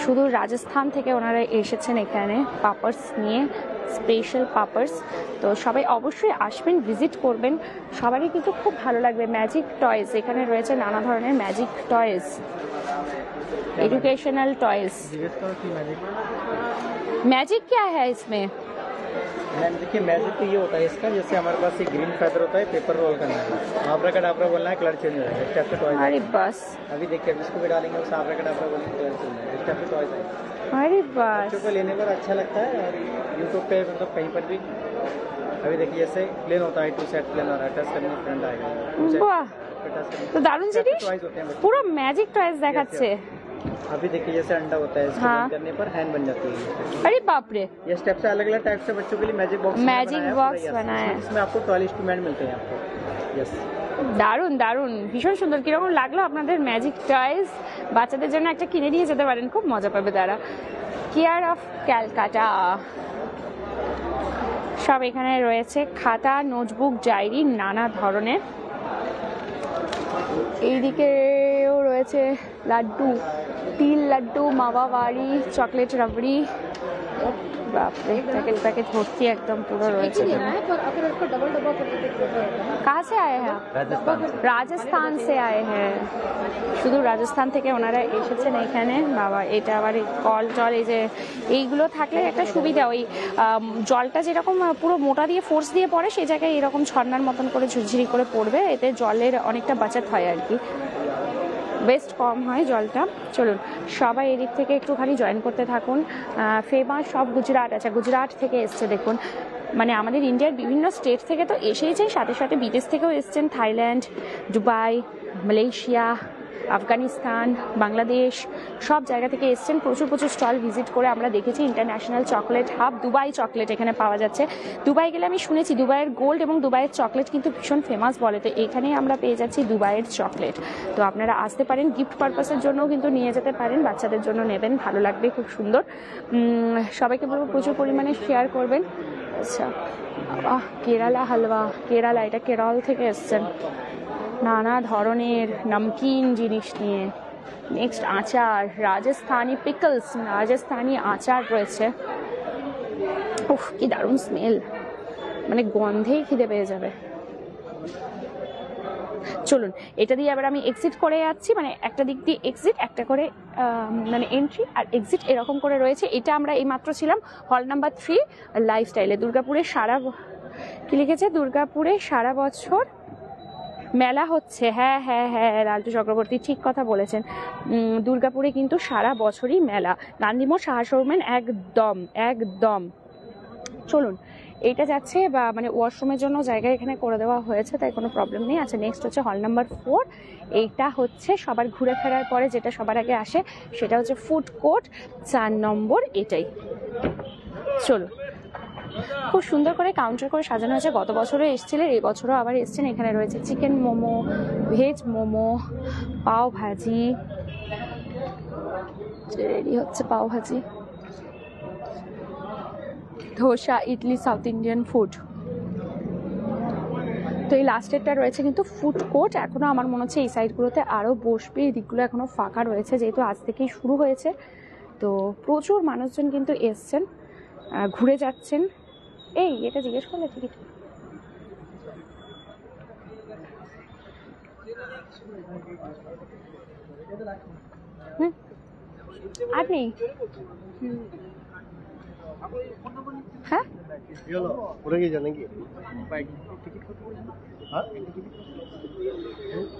শুধু রাজস্থান থেকে ওনারা এসেছেন এখানে পাপড়স নিয়ে, স্পেশাল পাপড়স। তো সবাই অবশ্যই আসবেন, ভিজিট করবেন, সবারই কিন্তু খুব ভালো লাগবে। ম্যাজিক টয়েস, এখানে রয়েছে নানা ধরনের magic toys, educational toys. Magic क्या है इसमें? मैम देखिए, मैजिक तो ये होता है इसका, जैसे हमारे पास ये ग्रीन फेदर होता है, पेपर रोल करना है, आपरा का डापरा बोलना है, कलर चेंज हो जाएगा। स्टेप पे टॉयज। अरे बस, अभी देखिए इसको भी डालेंगे, उस आपरा का डापरा बोलेंगे, कलर चेंज हो जाएगा। स्टेप पे टॉयज आएगा। अरे बस, बच्चों को लेने पर अच्छा लगता है, और यूट्यूब पे मतलब कहीं पर भी। अभी देखिए जैसे प्लेन होता है, 2 सेट प्लेन आ रहा है, टच करने फ्रंट आएगा। वाह, तो दारुण জিনিস, পুরো ম্যাজিক টয়েস দেখাচ্ছে। अभी देखिए जैसे अंडा होता है, इसको बंद करने पर हैंड बन जाती है। अरे बाप रे, ये स्टेप से अलग अलग टाइप से बच्चों के लिए मैजिक बॉक्स बनाया है। इसमें आपको टॉय इंस्ट्रूमेंट मिलते हैं आपको। यस, দারুণ দারুণ, ভীষণ সুন্দর। কিরকম লাগলো আপনাদের ম্যাজিক টয়েস? বাচ্চাদের জন্য একটা কিনে নিয়ে যেতে পারেন, খুব মজা পাবে তারা। কেয়ার অফ ক্যালকাটা সব এখানে রয়েছে, খাতা, নোটবুক, ডায়েরি নানা ধরনের। এইদিকেও রয়েছে লাড্ডু, তিল লাড্ডু, মাওয়া বাড়ি, চকলেট রাবড়ি, বাপরে প্যাকেট প্যাকেট भर्ती एकदम पूरा রয়েছে। कहाँ से आए हैं आप? রাজস্থান से आए हैं। শুধু রাজস্থান থেকে ওনারা এসেছেন এখানে। বাবা, এটা আবার কল জল, এই যে এইগুলো থাকলে একটা সুবিধা, ওই জলটা যেরকম পুরো মোটা দিয়ে ফোর্স দিয়ে পড়ে, সেই জায়গায় এরকম ঝর্ণার মতন করে ঝুরঝুরি করে পড়বে, এতে জলের অনেকটা বাঁচাত হয় আর কি, বেস্ট কম হয় জলটা। চলুন সবাই এদিক থেকে একটুখানি জয়েন করতে থাকুন। ফেমাস সব গুজরাট, আচ্ছা গুজরাট থেকে এসছে দেখুন, মানে আমাদের ইন্ডিয়ার বিভিন্ন স্টেট থেকে তো এসেইছে, সাথে সাথে বিদেশ থেকেও এসছেন, Thailand, Dubai, Malaysia, Afghanistan, Bangladesh, সব জায়গা থেকে এসছেন। প্রচুর প্রচুর স্টল ভিজিট করে আমরা দেখেছি। International chocolate hub, Dubai chocolate এখানে পাওয়া যাচ্ছে। দুবাই গেলে আমি শুনেছি দুবাইয়ের গোল্ড এবং দুবাইয়ের চকলেট কিন্তু ভীষণ ফেমাস বলে, তো এখানেই আমরা পেয়ে যাচ্ছি দুবাইয়ের চকলেট। তো আপনারা আসতে পারেন, গিফট পারপাসের জন্যও কিন্তু নিয়ে যেতে পারেন, বাচ্চাদের জন্য নেবেন, ভালো লাগবে, খুব সুন্দর। সবাইকে বলবো প্রচুর পরিমাণে শেয়ার করবেন। আচ্ছা, কেরালা হালুয়া, কেরালা, এটা কেরল থেকে এসছেন, নানা ধরনের নমকিন জিনিস নিয়ে। নেক্সট আচার, রাজস্থানি পিকলস, রাজস্থানি আচার রয়েছে। উফ কি দারুণ স্মেল, মানে গন্ধেই খিদে পেয়ে যাবে। চলুন এটা দিয়ে এবার আমি এক্সিট করে যাচ্ছি, মানে একটা দিক দিয়ে এক্সিট, একটা করে মানে এন্ট্রি আর এক্সিট এরকম করে রয়েছে। এটা আমরা এইমাত্র ছিলাম হল নাম্বার 3 লাইফস্টাইলে। দুর্গাপুরে কি লিখেছে, দুর্গাপুরে সারা বছর মেলা হচ্ছে। হ্যাঁ হ্যাঁ হ্যাঁ, লালটু চক্রবর্তী ঠিক কথা বলেছেন, দুর্গাপুরে কিন্তু সারা বছরই মেলা। গান্ধী মোড়, সাহা শোরুমেন, একদম একদম। চলুন এইটা যাচ্ছে, বা মানে ওয়াশরুমের জন্য জায়গা এখানে করে দেওয়া হয়েছে, তাই কোনো প্রবলেম নেই। আচ্ছা নেক্সট হচ্ছে হল নাম্বার 4। এইটা হচ্ছে সবার ঘুরে ফেরার পরে যেটা সবার আগে আসে, সেটা হচ্ছে ফুড কোর্ট 4 নম্বর, এটাই। চলুন, খুব সুন্দর করে কাউন্টার করে সাজানো হয়েছে। গত বছরও এসেছিলেন, এই বছরও আবার এসছেন। এখানে রয়েছে চিকেন মোমো, ভেজ মোমো, পাও ভাজি, রেডি হচ্ছে পাও ভাজি, dosa, idli, south Indian food. তো এই লাস্টেরটা রয়েছে কিন্তু ফুড কোর্ট। এখনো আমার মনে হচ্ছে এই সাইডগুলোতে আরও বসবে, এই দিকগুলো এখনো ফাঁকা রয়েছে, যেহেতু আজ থেকেই শুরু হয়েছে। তো প্রচুর মানুষজন কিন্তু এসছেন, ঘুরে যাচ্ছেন। এই এটা জিজ্ঞেস করলে টিকিট আর নেই। হ্যাঁ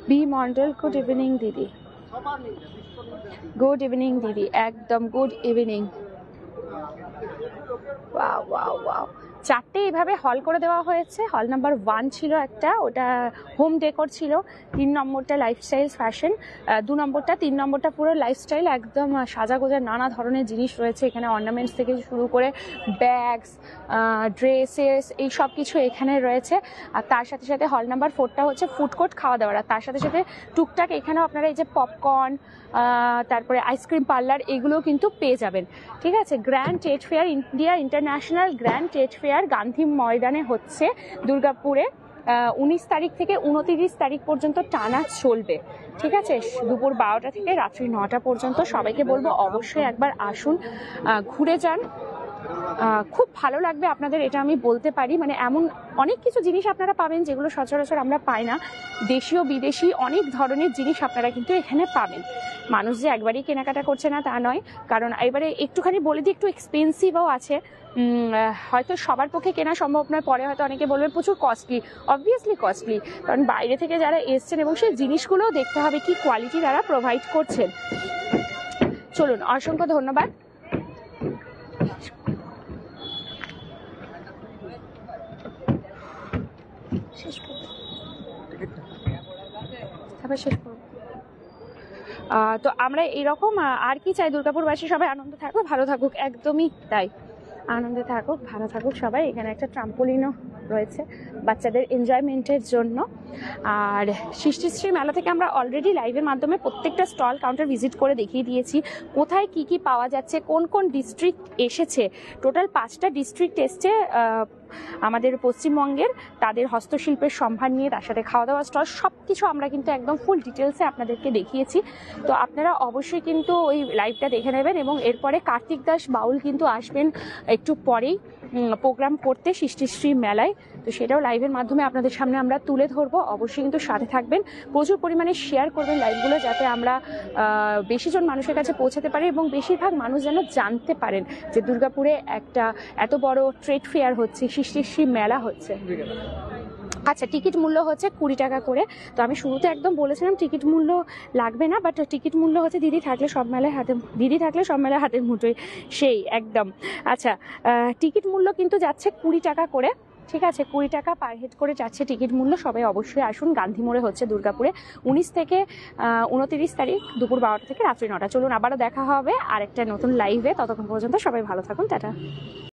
বি মন্ডল, গুড ইভিনিং দিদি। গুড ইভিনিং দিদি, একদম good evening. Wow wow wow, 4টে এইভাবে হল করে দেওয়া হয়েছে। হল নাম্বার 1 ছিল একটা, ওটা হোম ডেকোর ছিল। 3 নম্বরটা লাইফস্টাইল ফ্যাশন, 2 নম্বরটা, 3 নম্বরটা পুরো লাইফস্টাইল, একদম সাজাগোজা নানা ধরনের জিনিস রয়েছে এখানে, অর্নামেন্টস থেকে শুরু করে ব্যাগস, ড্রেসেস, এই সব কিছু এখানে রয়েছে। আর তার সাথে সাথে হল নাম্বার 4টা হচ্ছে ফুড কোর্ট, খাওয়া দাওয়ার। আর তার সাথে সাথে টুকটাক এখানেও আপনারা এই যে পপকর্ন, তারপরে আইসক্রিম পার্লার, এগুলো কিন্তু পেয়ে যাবেন। ঠিক আছে, grand trade fair, India international grand trade fair Gandhi ময়দানে হচ্ছে দুর্গাপুরে। 19 তারিখ থেকে 29 তারিখ পর্যন্ত টানা চলবে। ঠিক আছে, দুপুর 12টা থেকে রাত্রি 9টা পর্যন্ত। সবাইকে বলবো অবশ্যই একবার আসুন, ঘুরে যান, খুব ভালো লাগবে আপনাদের, এটা আমি বলতে পারি। মানে এমন অনেক কিছু জিনিস আপনারা পাবেন যেগুলো সচরাচর আমরা পাই না। দেশীয় বিদেশি অনেক ধরনের জিনিস আপনারা কিন্তু এখানে পাবেন। মানুষ যে একবারই কেনাকাটা করছে না তা নয়, কারণ এবারে একটুখানি বলে দিই একটু এক্সপেন্সিভও আছে। হয়তো সবার পক্ষে কেনা সম্ভব নয়, পরে হয়তো অনেকে বলবে প্রচুর কস্টলি। অবভিয়াসলি কস্টলি, কারণ বাইরে থেকে যারা এসছেন এবং সেই জিনিসগুলোও দেখতে হবে কি কোয়ালিটি তারা প্রোভাইড করছেন। চলুন, অসংখ্য ধন্যবাদ। শেষ করব। তো আমরা এইরকম আর কি চাই, দুর্গাপুরবাসী সবাই আনন্দ থাকুক, ভালো থাকুক, একদমই তাই, আনন্দে থাকুক, ভালো থাকুক সবাই। এখানে একটা ট্রাম্পোলিনও রয়েছে বাচ্চাদের এনজয়মেন্টের জন্য। আর সৃষ্টিশ্রী মেলা থেকে আমরা অলরেডি লাইভের মাধ্যমে প্রত্যেকটা স্টল কাউন্টার ভিজিট করে দেখিয়ে দিয়েছি কোথায় কি কি পাওয়া যাচ্ছে, কোন কোন ডিস্ট্রিক্ট এসেছে। টোটাল 5টা ডিস্ট্রিক্ট এসছে আমাদের পশ্চিমবঙ্গের, তাদের হস্তশিল্পের সম্ভার নিয়ে, তার সাথে খাওয়া দাওয়া স্টল, সব কিছু আমরা কিন্তু একদম ফুল ডিটেলসে আপনাদেরকে দেখিয়েছি। তো আপনারা অবশ্যই কিন্তু ওই লাইভটা দেখে নেবেন। এবং এরপরে কার্তিক দাস বাউল কিন্তু আসবেন একটু পরেই প্রোগ্রাম করতে সৃষ্টিশ্রী মেলায়। তো সেটাও লাইভের মাধ্যমে আপনাদের সামনে আমরা তুলে ধরবো। অবশ্যই কিন্তু সাথে থাকবেন, প্রচুর পরিমাণে শেয়ার করবেন লাইভগুলো, যাতে আমরা বেশিজন মানুষের কাছে পৌঁছাতে পারি এবং বেশিরভাগ মানুষ যেন জানতে পারেন যে দুর্গাপুরে একটা এত বড় ট্রেড ফেয়ার হচ্ছে, সৃষ্টিশ্রী মেলা হচ্ছে। আচ্ছা, টিকিট মূল্য হচ্ছে 20 টাকা করে। তো আমি শুরুতে একদম বলেছিলাম টিকিট মূল্য লাগবে না, বাট টিকিট মূল্য হচ্ছে দিদি থাকলে সব মেলায় হাতের মুঠোয়, সেই একদম। আচ্ছা, টিকিট মূল্য কিন্তু যাচ্ছে 20 টাকা করে। ঠিক আছে, 20 টাকা পার হেড করে যাচ্ছে টিকিট মূল্য। সবাই অবশ্যই আসুন, গান্ধী মোড়ে হচ্ছে দুর্গাপুরে 19 থেকে 29 তারিখ দুপুর 12টা থেকে রাত্রি 9টা। চলুন আবারও দেখা হবে আরেকটা নতুন লাইভে, ততক্ষণ পর্যন্ত সবাই ভালো থাকুন, টাটা।